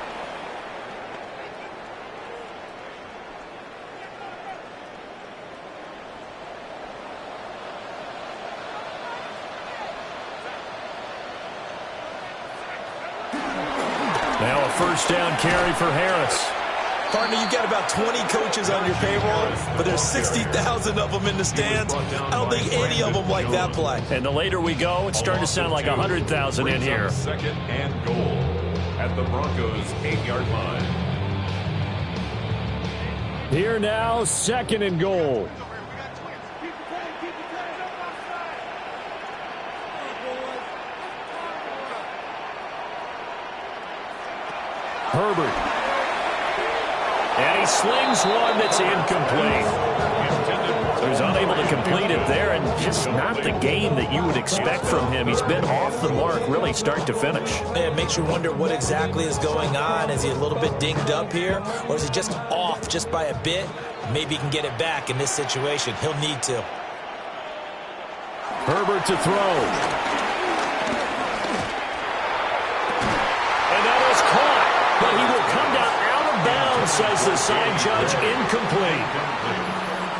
Now a 1st down carry for Harris. Partner, you've got about 20 coaches on your payroll, but there's 60,000 of them in the stands. I don't think any of them like that play. And the later we go, it's starting to sound like 100,000 in here. 2nd and goal at the Broncos' 8-yard line. Here now, 2nd and goal. Herbert. And he slings one that's incomplete. So he's unable to complete it there, and just not the game that you would expect from him. He's been off the mark really start to finish. Yeah, it makes you wonder what exactly is going on. Is he a little bit dinged up here, or is he just off just by a bit? Maybe he can get it back in this situation. He'll need to. Herbert to throw. And that is caught, but he will come down out of bounds, says the sign judge, incomplete.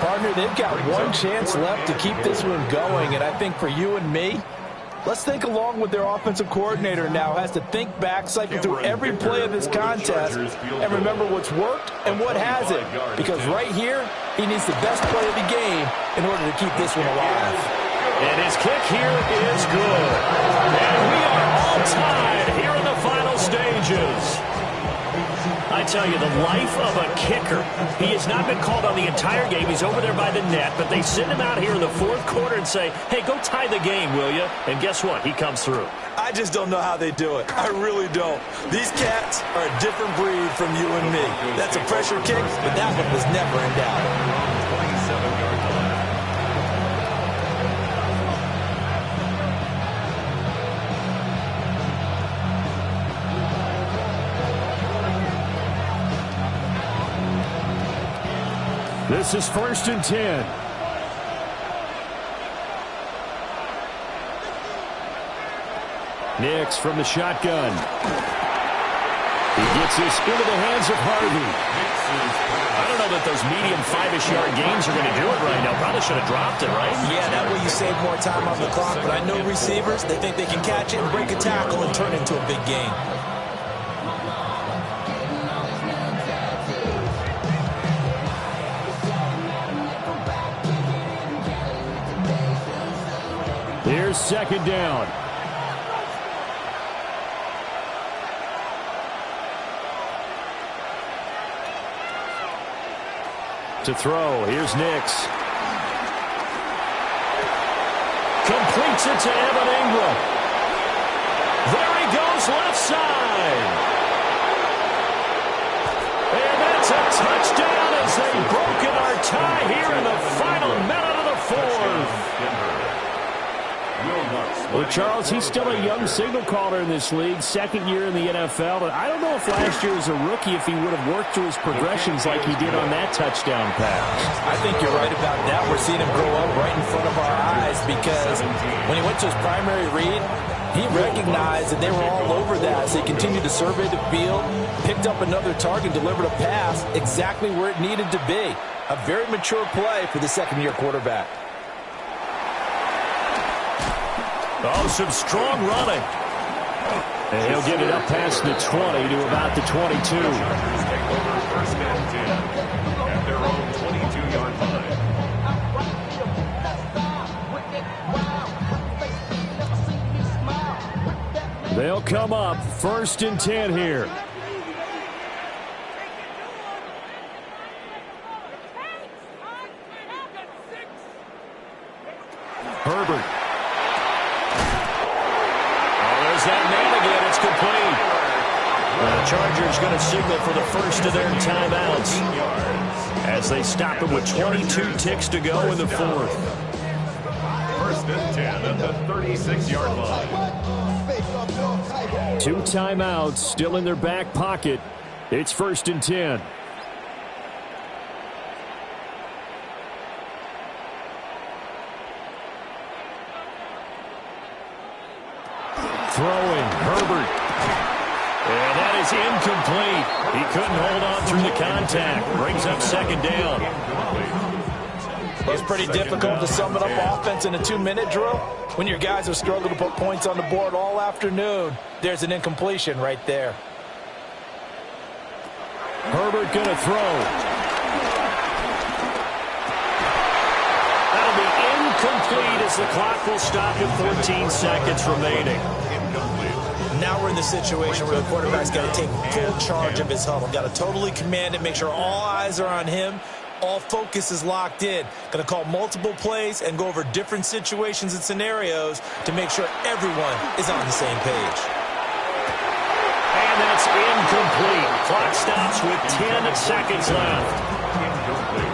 Partner, they've got one chance left to keep this one going, and I think for you and me, Let's think along with their offensive coordinator now. Has to think back, cycle through every play of this contest, and remember what's worked and what hasn't. Because right here, he needs the best play of the game in order to keep this one alive. And his kick here is good. And we are all tied here in the final stages. I tell you, the life of a kicker. He has not been called on the entire game. He's over there by the net, but they send him out here in the fourth quarter and say, hey, go tie the game, will you? And guess what? He comes through. I just don't know how they do it. I really don't. These cats are a different breed from you and me. That's a pressure kick, but that one was never in doubt. 27-yard line. This is 1st and 10. Nix from the shotgun. He gets this into the hands of Harvey. I don't know that those medium 5-ish yard gains are going to do it right now. Probably should have dropped it, right? Yeah, that way you save more time on the clock. But I know receivers, they think they can catch it and break a tackle and turn it into a big gain. Here's 2nd down. To throw, here's Nix. Completes it to Evan Ingram. There he goes, left side. And that's a touchdown as they've broken our tie here in the final minute of the fourth. Well, Charles, he's still a young signal caller in this league, 2nd year in the NFL, but I don't know if last year as a rookie if he would have worked through his progressions like he did on that touchdown pass. I think you're right about that. We're seeing him grow up right in front of our eyes because when he went to his primary read, he recognized that they were all over that as he continued to survey the field, picked up another target, delivered a pass exactly where it needed to be. A very mature play for the 2nd-year quarterback. Oh, some strong running. And he'll get it up past the 20 to about the 22. Take over 1st and 10 at their own 22-yard line. They'll come up 1st and 10 here. Herbert. That man again, it's complete. The Chargers going to signal for the first of their timeouts as they stop him with 22 ticks to go in the fourth. 1st and 10 at the 36-yard line. 2 timeouts still in their back pocket. It's 1st and 10. Throwing, Herbert. And that is incomplete. He couldn't hold on through the contact. Brings up 2nd down. It's pretty difficult to sum it up offense in a 2-minute drill. When your guys have struggled to put points on the board all afternoon, there's an incompletion right there. Herbert going to throw. That'll be incomplete as the clock will stop at 14 seconds remaining. Now we're in the situation where the quarterback's got to take full charge of his huddle. Got to totally command it, make sure all eyes are on him. All focus is locked in. Going to call multiple plays and go over different situations and scenarios to make sure everyone is on the same page. And that's incomplete. Clock stops with 10 seconds left.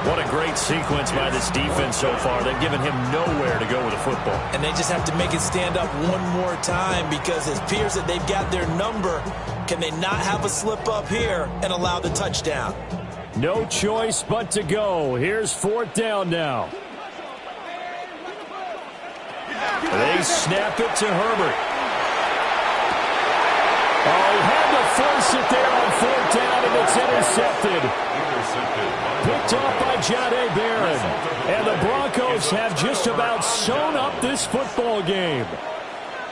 What a great sequence by this defense so far. They've given him nowhere to go with the football. And they just have to make it stand up one more time because it appears that they've got their number. Can they not have a slip up here and allow the touchdown? No choice but to go. Here's 4th down now. They snap it to Herbert. Oh, he had to force it there on 4th down, and it's intercepted. Picked off by Jahdae Barron. And the Broncos have just about sewn up this football game.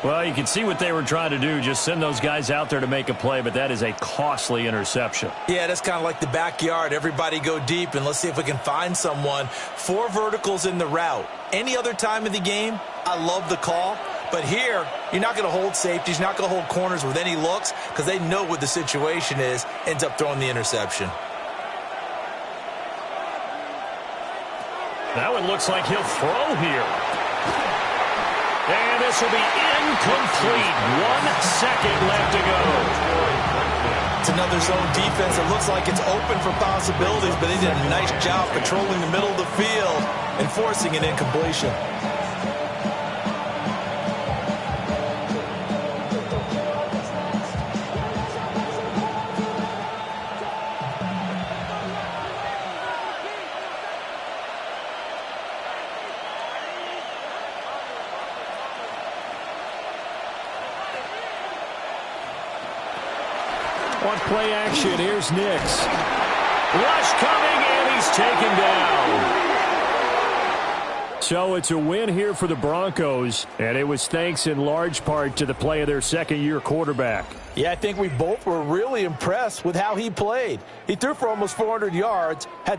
Well, you can see what they were trying to do, just send those guys out there to make a play, but that is a costly interception. Yeah, that's kind of like the backyard. Everybody go deep, and let's see if we can find someone. 4 verticals in the route. Any other time of the game, I love the call. But here, you're not going to hold safeties, you're not going to hold corners with any looks because they know what the situation is, ends up throwing the interception. Now it looks like he'll throw here. And this will be incomplete. 1 second left to go. It's another zone defense. It looks like it's open for possibilities, but they did a nice job patrolling the middle of the field and forcing an incompletion. On play action, here's Nix. Rush coming, and he's taken down. So it's a win here for the Broncos, and it was thanks in large part to the play of their second-year quarterback. Yeah, I think we both were really impressed with how he played. He threw for almost 400 yards, had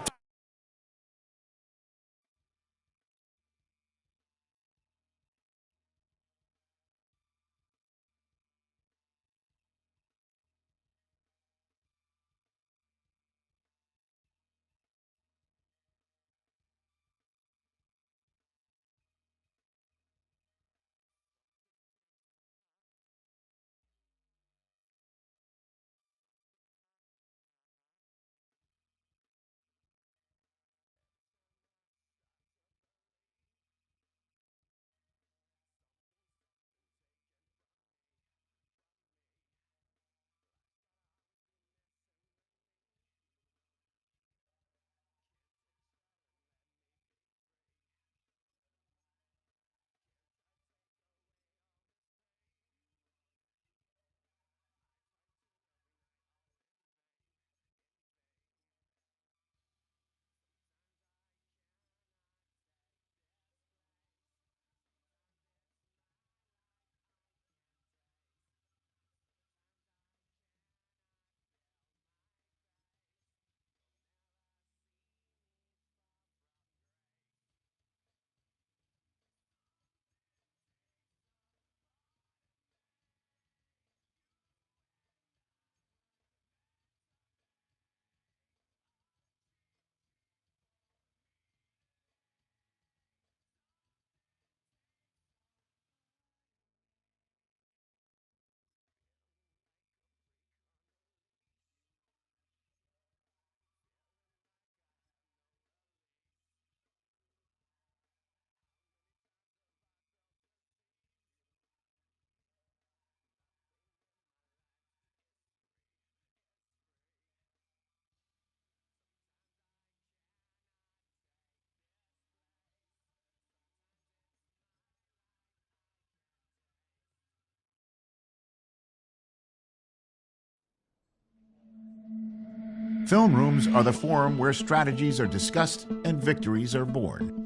Film rooms are the forum where strategies are discussed and victories are born.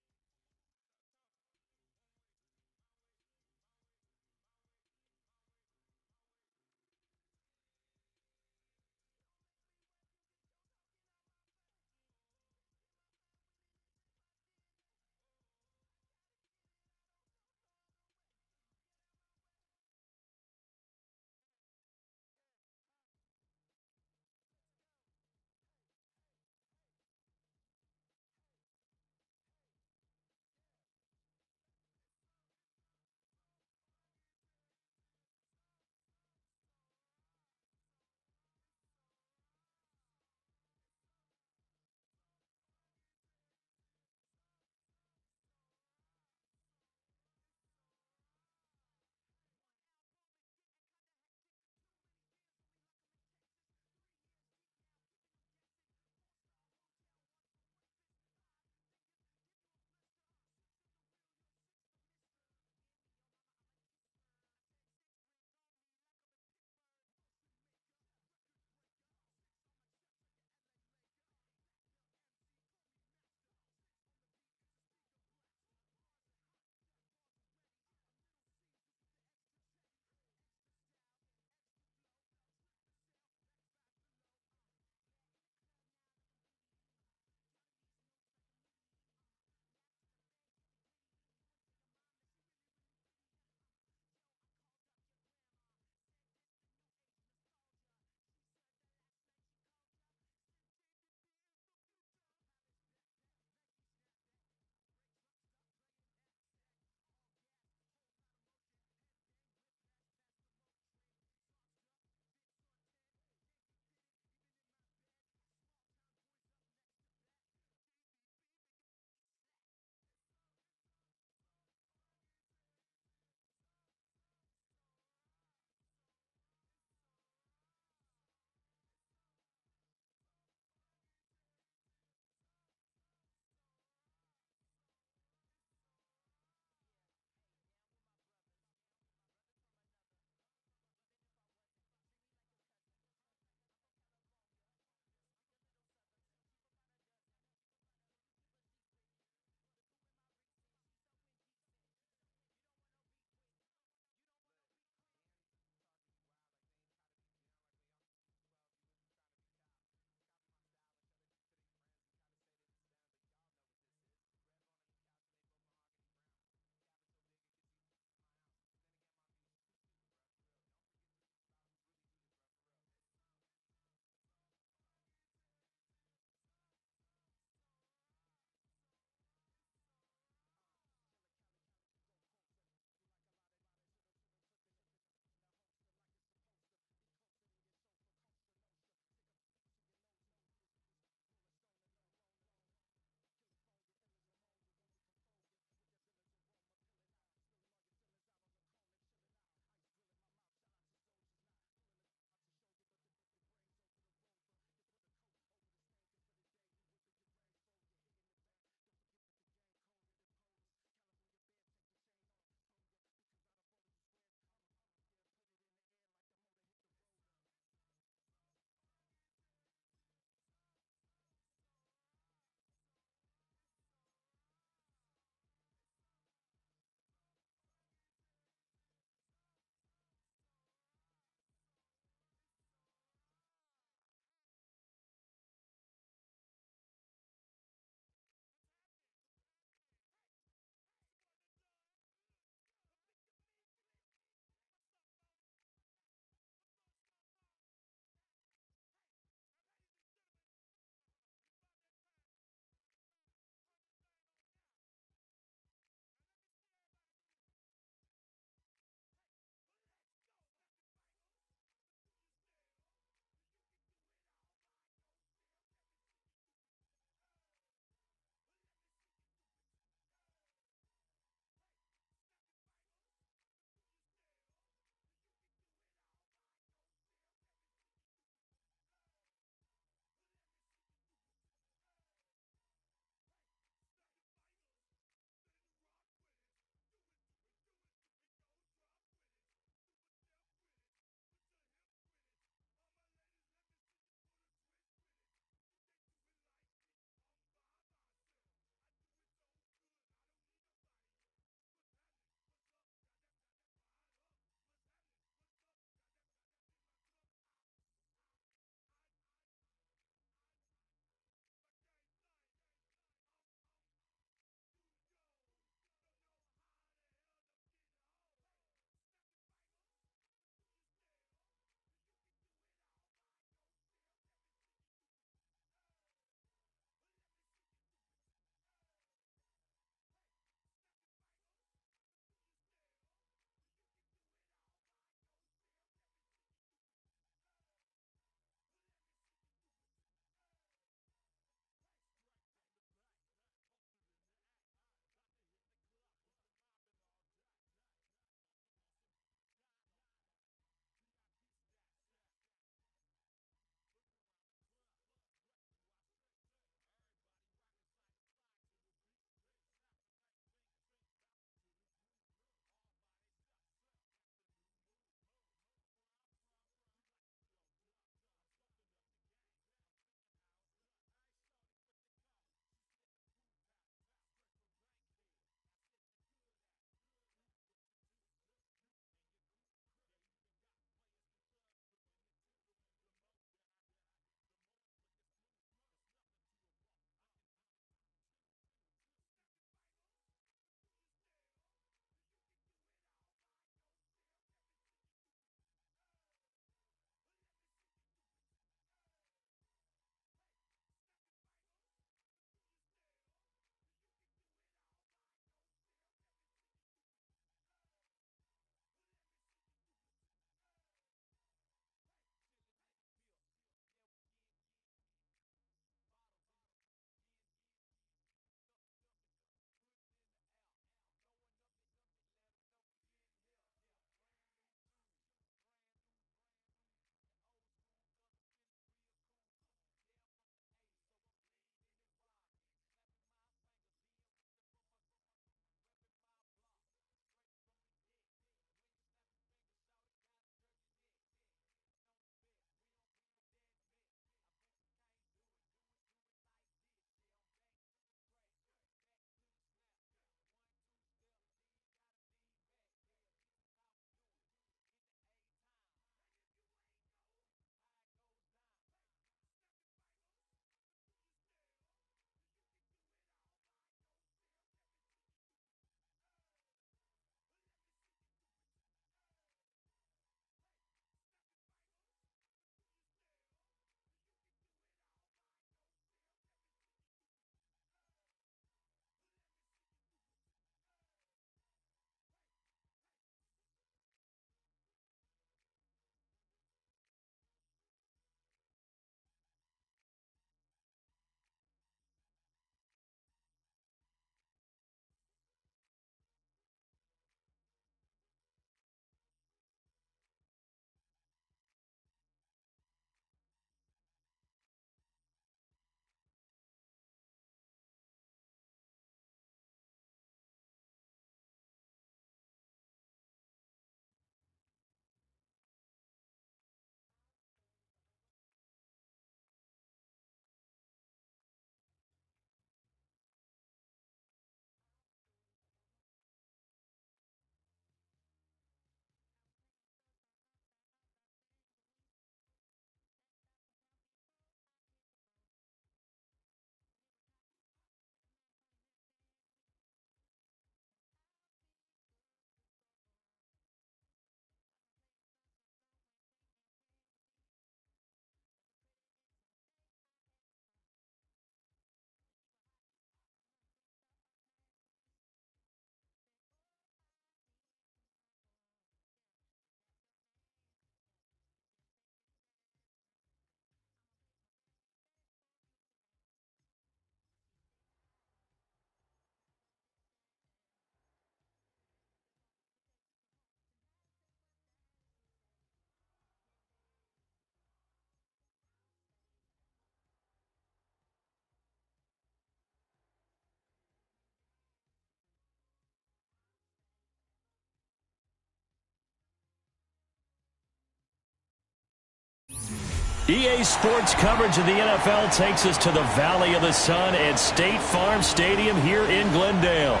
EA Sports coverage of the NFL takes us to the Valley of the Sun at State Farm Stadium here in Glendale.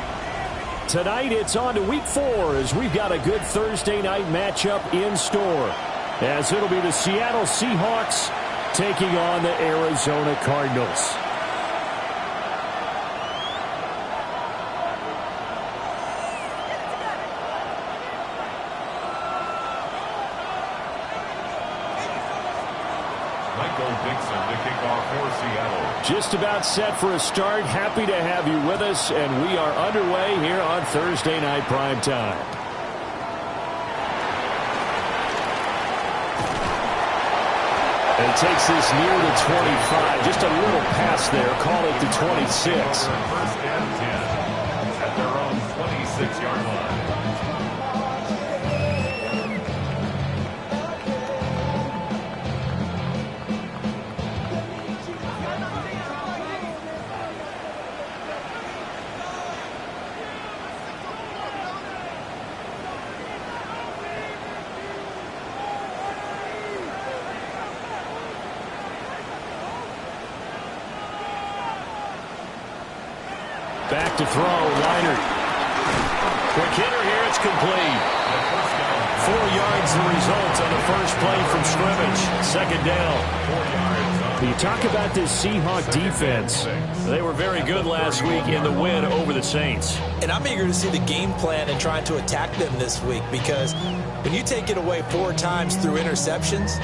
Tonight it's on to Week 4 as we've got a good Thursday night matchup in store. As it'll be the Seattle Seahawks taking on the Arizona Cardinals. Just about set for a start. Happy to have you with us, and we are underway here on Thursday Night Primetime. And takes this near the 25. Just a little pass there. Call it the 26. First and 10 at their own 26-yard line. Back to throw, Leinart. Quick hitter here, it's complete. 4 yards the result on the first play from scrimmage. Second down. You talk about this Seahawk defense. They were very good last week in the win over the Saints. And I'm eager to see the game plan and trying to attack them this week, because when you take it away 4 times through interceptions,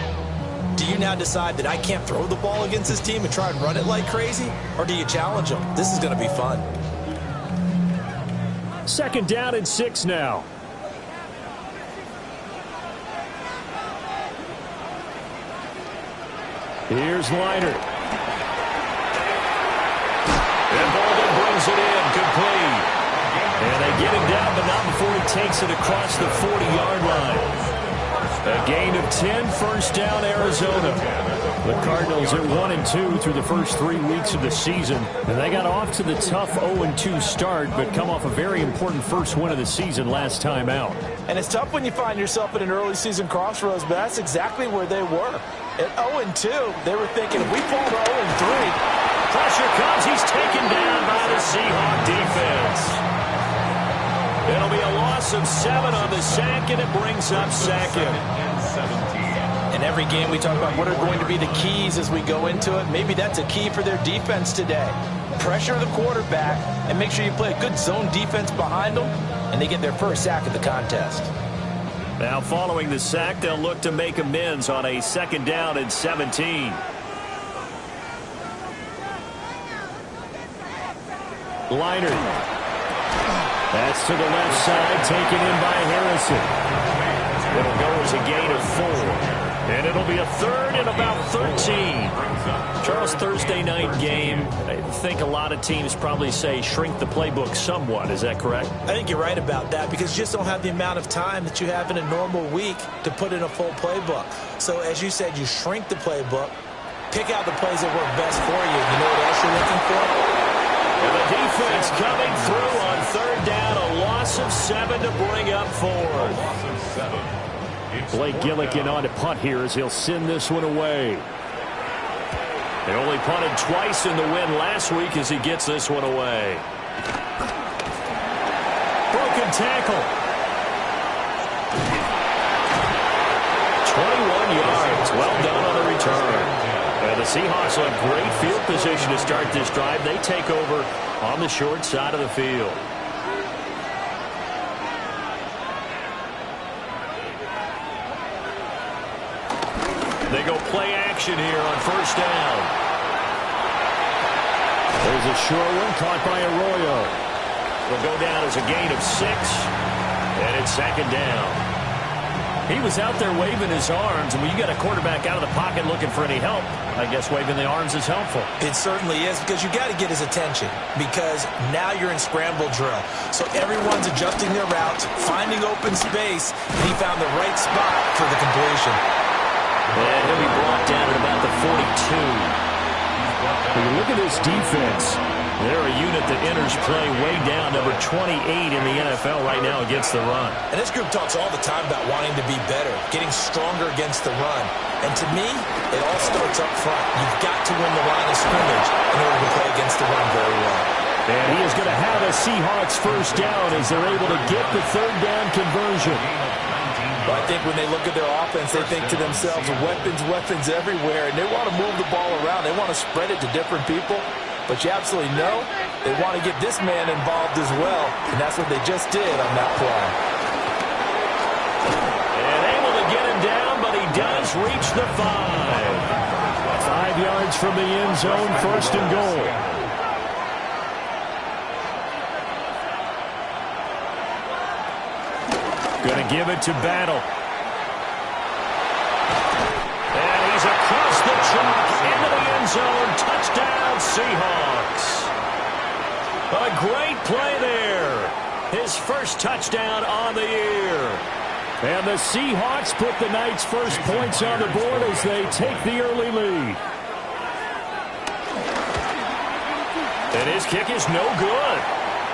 do you now decide that I can't throw the ball against this team and try and run it like crazy? Or do you challenge them? This is going to be fun. Second down and 6 now. Here's Leinart. And Bolden brings it in, complete. And they get him down, but not before he takes it across the 40-yard line. A gain of 10, first down, Arizona. The Cardinals are 1-2 through the first 3 weeks of the season. And they got off to the tough 0-2 start, but come off a very important first win of the season last time out. And it's tough when you find yourself at an early season crossroads, but that's exactly where they were. At 0-2, they were thinking, if we fall to 0-3, pressure comes. He's taken down by the Seahawk defense. It'll be a loss of 7 on the sack, and it brings up second. In every game we talk about what are going to be the keys as we go into it. Maybe that's a key for their defense today. Pressure the quarterback and make sure you play a good zone defense behind them, and they get their first sack of the contest. Now following the sack, they'll look to make amends on a second down and 17. Leinart. That's to the left side, taken in by Harrison. It'll go as a gain of 4. And it'll be a third and about 13. Charles, Thursday night game, I think a lot of teams probably say shrink the playbook somewhat. Is that correct? I think you're right about that, because you just don't have the amount of time that you have in a normal week to put in a full playbook. So as you said, you shrink the playbook, pick out the plays that work best for you. You know what else you're looking for? And the defense coming through on third down, a loss of 7 to bring up 4. Blake Gillikin on to punt here as he'll send this one away. They only punted twice in the win last week as he gets this one away. Broken tackle. 21 yards. Well done on the return. And the Seahawks on great field position to start this drive. They take over on the short side of the field. They go play action here on first down. There's a short one caught by Arroyo. It'll go down as a gain of 6. And it's second down. He was out there waving his arms, and when you got a quarterback out of the pocket looking for any help, I guess waving the arms is helpful. It certainly is, because you got to get his attention, because now you're in scramble drill. So everyone's adjusting their routes, finding open space, and he found the right spot for the completion. And he'll be brought down at about the 42. When you look at this defense, They're a unit that enters play way down, number 28 in the NFL right now against the run. And this group talks all the time about wanting to be better, getting stronger against the run. And to me, it all starts up front. You've got to win the line of scrimmage in order to play against the run very well. And he is going to have a Seahawks first down as they're able to get the third down conversion. But I think when they look at their offense, they think to themselves, weapons, weapons everywhere, and they want to move the ball around. They want to spread it to different people. But you absolutely know they want to get this man involved as well, and that's what they just did on that play. And able to get him down, but he does reach the 5. 5 yards from the end zone, first and goal. Going to give it to Battle. And he's across the track into the end zone. Touchdown, Seahawks. A great play there. His first touchdown on the year. And the Seahawks put the Knights' first points on the board as they take the early lead. And his kick is no good.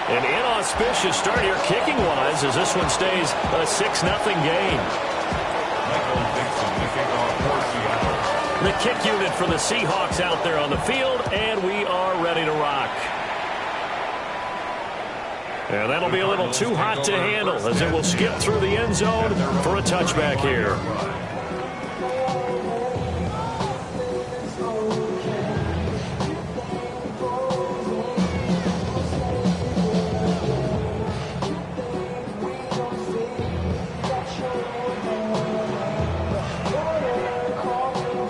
An inauspicious start here kicking-wise as this one stays a 6-0 game. The kick unit for the Seahawks out there on the field, and we are ready to rock. And that'll be a little too hot to handle as it will skip through the end zone for a touchback here.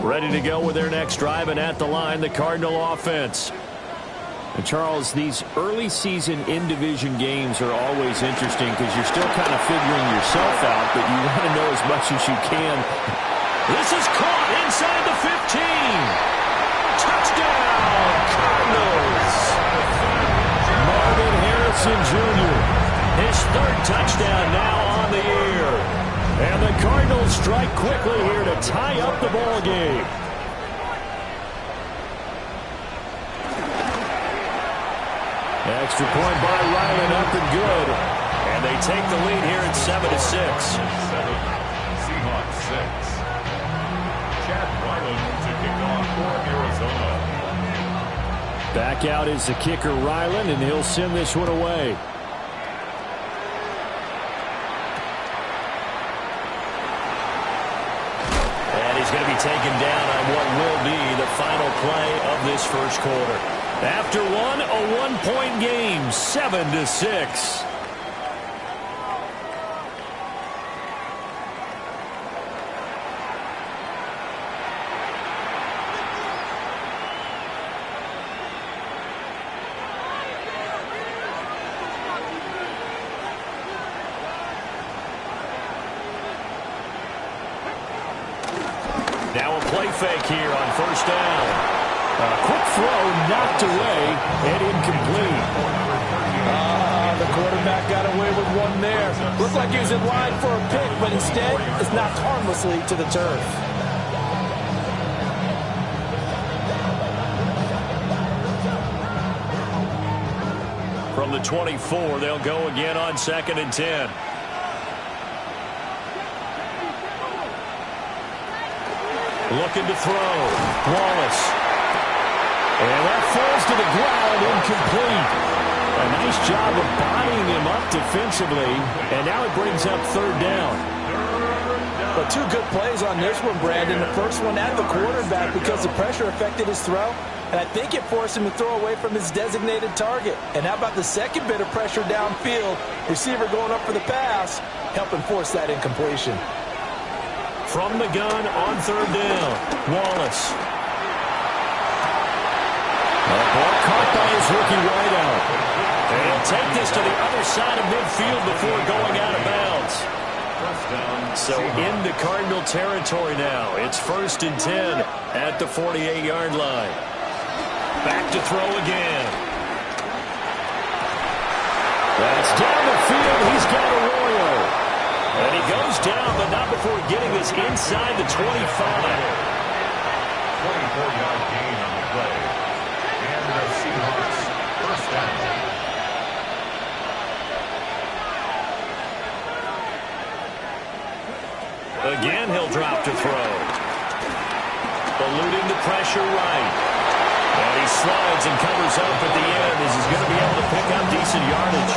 Ready to go with their next drive, and at the line, the Cardinal offense. And Charles, these early season in-division games are always interesting because you're still kind of figuring yourself out, but you want to know as much as you can. This is caught inside the 15. Touchdown, Cardinals. Marvin Harrison Jr., his third touchdown now on the year. And the Cardinals strike quickly here to tie up the ball game. Extra point by Ryland, up and good. And they take the lead here at 7-6. Seahawks 6. Chad Ryland to kick off for Arizona. Back out is the kicker Ryland, and he'll send this one away. And he's going to be taken down on what will be the final play of this first quarter. After one, a one-point game, 7-6. Now a play fake here on first down. A quick throw knocked away and incomplete. The quarterback got away with one there. Looked like he was in line for a pick, but instead it's knocked harmlessly to the turf. From the 24, they'll go again on 2nd and 10. Looking to throw. Wallace. And that falls to the ground, incomplete. A nice job of bodying him up defensively, and now it brings up third down. But two good plays on this one, Brandon. The first one at the quarterback because the pressure affected his throw, and I think it forced him to throw away from his designated target. And how about the second bit of pressure downfield? Receiver going up for the pass, helping force that incompletion. From the gun on third down, Wallace. The ball caught by his rookie wideout. And he'll take this to the other side of midfield before going out of bounds. So into Cardinal territory now. It's 1st and 10 at the 48-yard line. Back to throw again. That's down the field. He's got Arroyo. And he goes down, but not before getting this inside the 25. 24-yard gain on the play. And the Seahawks reading the pressure right. And he slides and covers up at the end as he's going to be able to pick up decent yardage.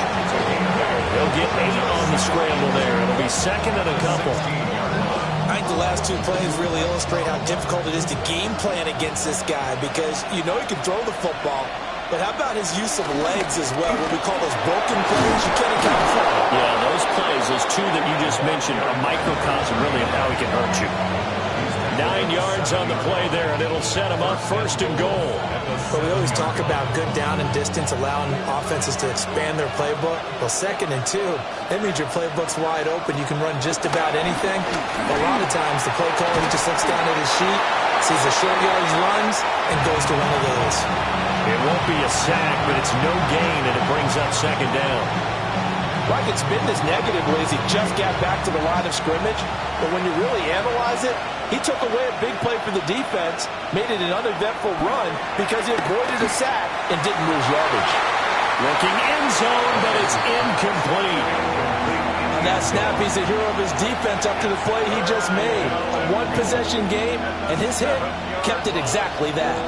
He'll get 8 on the scramble there. It'll be second and a couple. I think the last 2 plays really illustrate how difficult it is to game plan against this guy because you know he can throw the football, but how about his use of legs as well? What we call those broken plays, you can't account for. Yeah, those plays, those 2 that you just mentioned, are microcosm really of how he can hurt you. 9 yards on the play there, and it'll set him up first and goal. But we always talk about good down and distance, allowing offenses to expand their playbook. Well, 2nd and 2, that means your playbook's wide open. You can run just about anything. A lot of times, the play caller, he just looks down at his sheet, sees the short yardage runs, and goes to one of those. It won't be a sack, but it's no gain, and it brings up second down. Well, I could spin this negatively as he just got back to the line of scrimmage, but when you really analyze it, he took away a big play for the defense, made it an uneventful run because he avoided a sack and didn't lose yardage. Looking end zone, but it's incomplete. On that snap, he's the hero of his defense up to the play he just made. A one-possession game, and his hit kept it exactly that.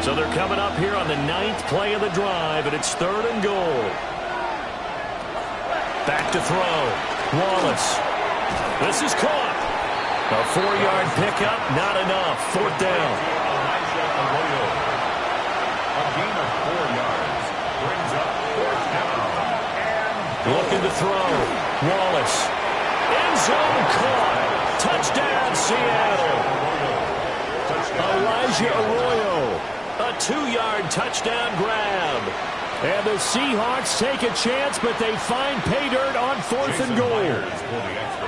So they're coming up here on the 9th play of the drive, and it's 3rd and goal. Back to throw. Wallace. This is caught. A 4-yard pickup, not enough. 4th down. A gain of 4 yards brings up 4th down. Looking to throw. Wallace. End zone caught. Touchdown, Seattle. Elijah Arroyo. A 2-yard touchdown grab. And the Seahawks take a chance, but they find pay dirt on 4th and goal.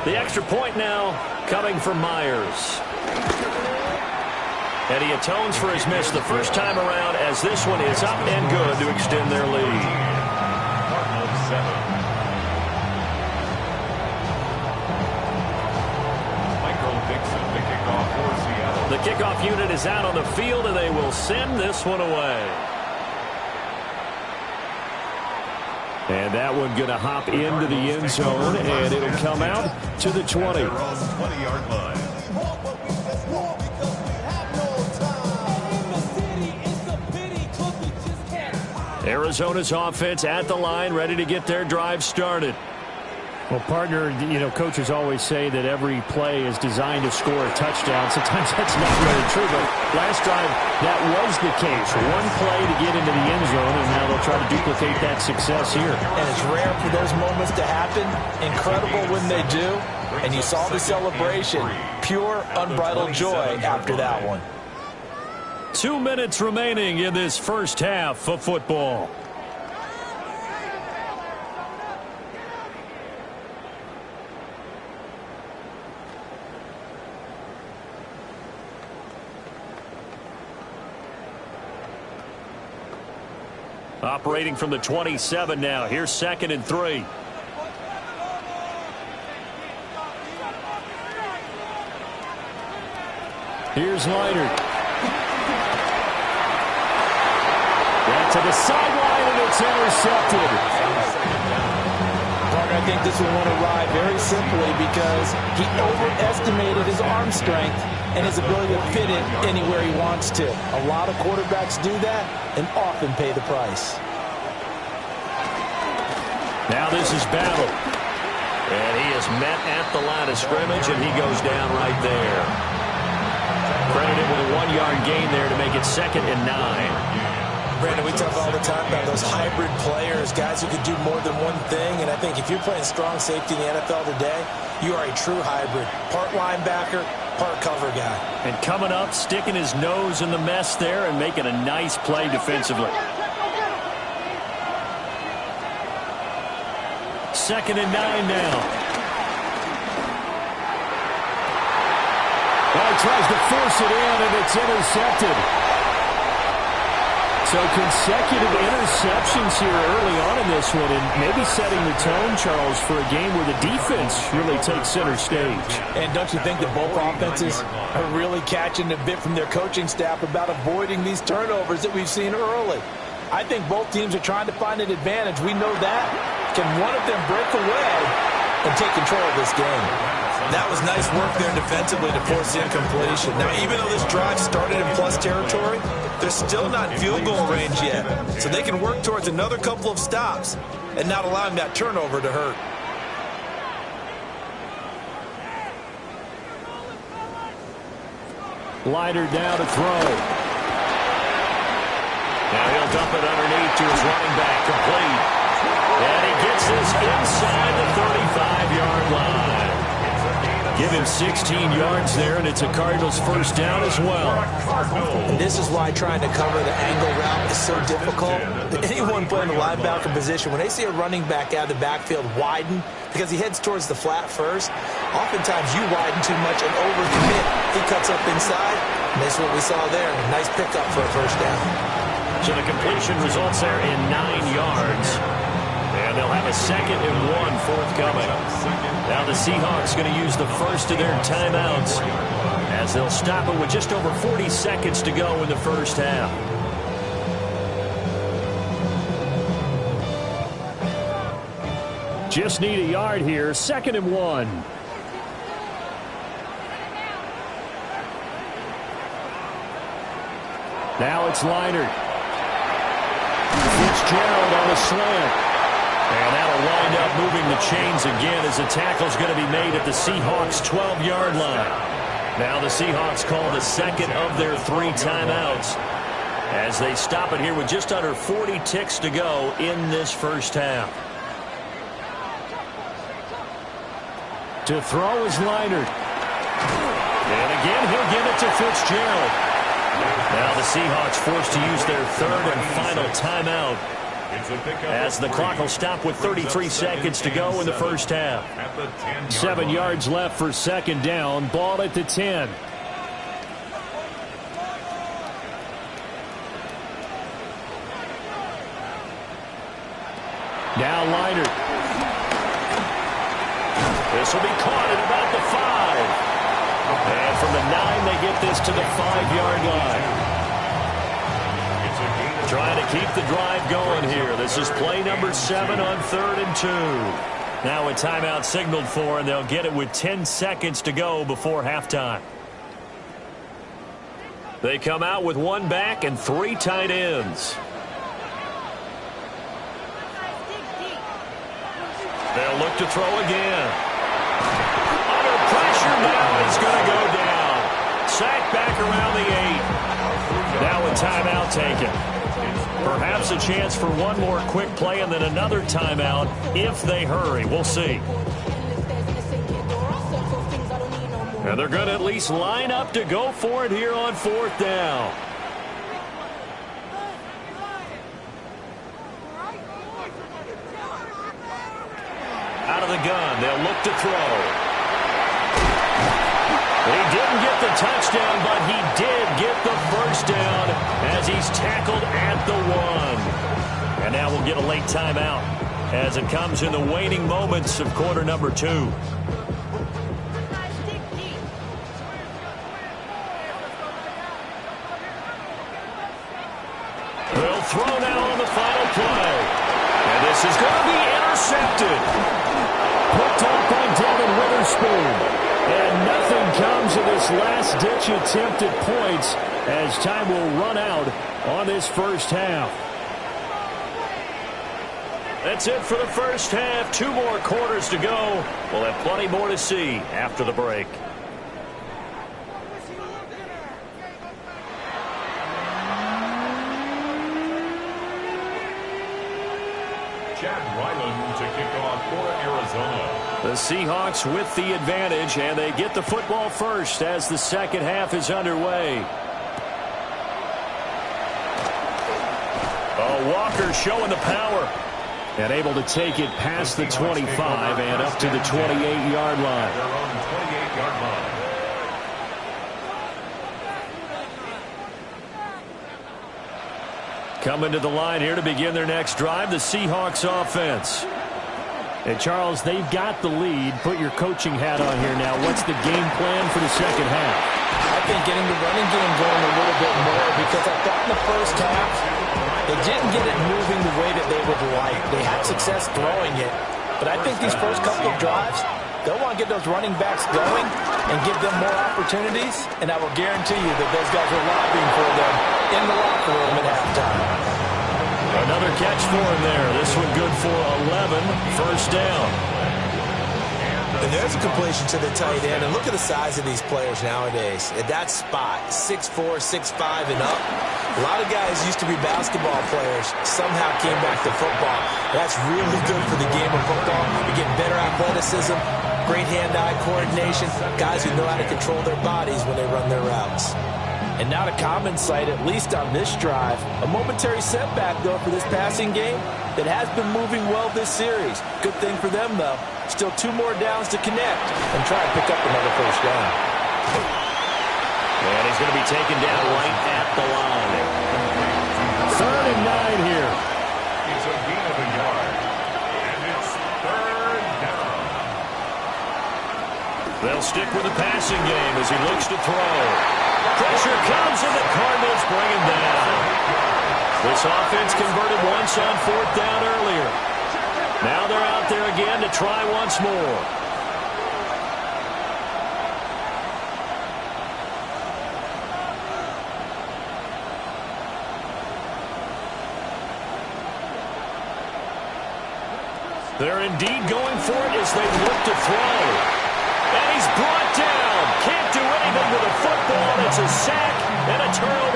The extra point now coming from Myers. And he atones for his miss the first time around as this one is up and good to extend their lead. Cardinals 7. Michael Dixon, the kickoff for Seattle. The kickoff unit is out on the field, and they will send this one away. And that one going to hop into the end zone, and it'll come out to the 20. 20-yard line. Arizona's offense at the line, ready to get their drive started. Well, partner, you know, coaches always say that every play is designed to score a touchdown. Sometimes that's not really true, but last drive, that was the case. One play to get into the end zone, and now they'll try to duplicate that success here. And it's rare for those moments to happen. Incredible when they do. And you saw the celebration. Pure, unbridled joy after that one. 2 minutes remaining in this first half of football. Operating from the 27 now. Here's 2nd and 3. Here's Leiter. Back to the sideline, and it's intercepted. Parker, I think this one won't arrive very simply because he overestimated his arm strength and his ability to fit it anywhere he wants to. A lot of quarterbacks do that and often pay the price. Now this is Battle. And he is met at the line of scrimmage, and he goes down right there. Credited with a 1-yard gain there to make it 2nd and 9. Brandon, we talk all the time about those hybrid players, guys who can do more than one thing. And I think if you're playing strong safety in the NFL today, you are a true hybrid. Part linebacker, part cover guy. And coming up, sticking his nose in the mess there and making a nice play defensively. 2nd and 9 now. Well, he tries to force it in, and it's intercepted. So consecutive interceptions here early on in this one, and maybe setting the tone, Charles, for a game where the defense really takes center stage. And don't you think that both offenses are really catching a bit from their coaching staff about avoiding these turnovers that we've seen early? I think both teams are trying to find an advantage. We know that. Can one of them break away and take control of this game? That was nice work there defensively to force the incompletion. Now, even though this drive started in plus territory, they're still not in field goal range yet. So they can work towards another couple of stops and not allowing that turnover to hurt. Leiter down to throw. Now he'll dump it underneath to his running back, complete. And he gets this inside the 35-yard line. Give him 16 yards there, and it's a Cardinals first down as well. And this is why trying to cover the angle route is so difficult. Anyone playing the linebacker position, when they see a running back out of the backfield widen because he heads towards the flat first, oftentimes you widen too much and overcommit. He cuts up inside, and that's what we saw there. Nice pickup for a first down. So the completion results there in 9 yards. And they'll have a 2nd and 1 forthcoming. Now the Seahawks going to use the first of their timeouts as they'll stop it with just over 40 seconds to go in the first half. Just need a yard here. 2nd and 1. Now it's Leiter. Fitzgerald on a slant. And that'll wind up moving the chains again as the tackle's going to be made at the Seahawks' 12-yard line. Now the Seahawks call the 2nd of their 3 timeouts as they stop it here with just under 40 ticks to go in this first half. To throw is Leiter. And again, he'll give it to Fitzgerald. Now the Seahawks forced to use their 3rd and final timeout as the clock will stop with 33 seconds to go in the first half. 7 yards left for 2nd down. Ball at the 10. Now Leiter. This will be caught at about the 5. And from the 9, they get this to the 5-yard line. Trying to keep the drive going here. This is play number 7 on 3rd and 2. Now a timeout signaled for, and they'll get it with 10 seconds to go before halftime. They come out with 1 back and 3 tight ends. They'll look to throw again. Under pressure now, he's going to go down. Sacked back around the 8. Now a timeout taken. Perhaps a chance for one more quick play and then another timeout if they hurry. We'll see. And they're going to at least line up to go for it here on 4th down. Out of the gun, they'll look to throw. He didn't get the touchdown, but he did get the first down as he's tackled at the 1. And now we'll get a late timeout as it comes in the waning moments of quarter number 2. They'll throw now on the final play. And this is going to be intercepted. Picked up by Devin Witherspoon. And nothing comes of this last-ditch attempt at points as time will run out on this first half. That's it for the first half. 2 more quarters to go. We'll have plenty more to see after the break. Chad Ryland to kick off for Arizona. The Seahawks with the advantage, and they get the football first as the second half is underway. Walker showing the power. And able to take it past the 25 and up to the 28-yard line. Their own 28-yard line. Coming to the line here to begin their next drive, the Seahawks offense. And Charles, they've got the lead. Put your coaching hat on here now. What's the game plan for the second half? I think getting the running game going a little bit more, because I thought in the first half they didn't get it moving the way that they would like. They had success throwing it, but I think these first couple of drives, They'll want to get those running backs going and give them more opportunities, and I will guarantee you that those guys are lobbying for them in the locker room at halftime. Another catch for him there. This one good for 11. First down. And there's a completion to the tight end. And look at the size of these players nowadays. At that spot, 6'4", 6'5", and up. A lot of guys used to be basketball players, somehow came back to football. That's really good for the game of football. You get better athleticism, great hand-eye coordination, guys who know how to control their bodies when they run their routes. And not a common sight, at least on this drive. A momentary setback, though, for this passing game that has been moving well this series. Good thing for them, though. Still 2 more downs to connect and try to pick up another first down. And he's going to be taken down right at the line. 3rd and 9 here. It's a gain of a yard. And it's 3rd down. They'll stick with the passing game as he looks to throw. Pressure comes and the Cardinals bring him down. This offense converted once on 4th down earlier. Now they're out there again to try once more. They're indeed going for it as they look to throw. And he's brought down. Can't do anything with a football. It's a sack and a turnover.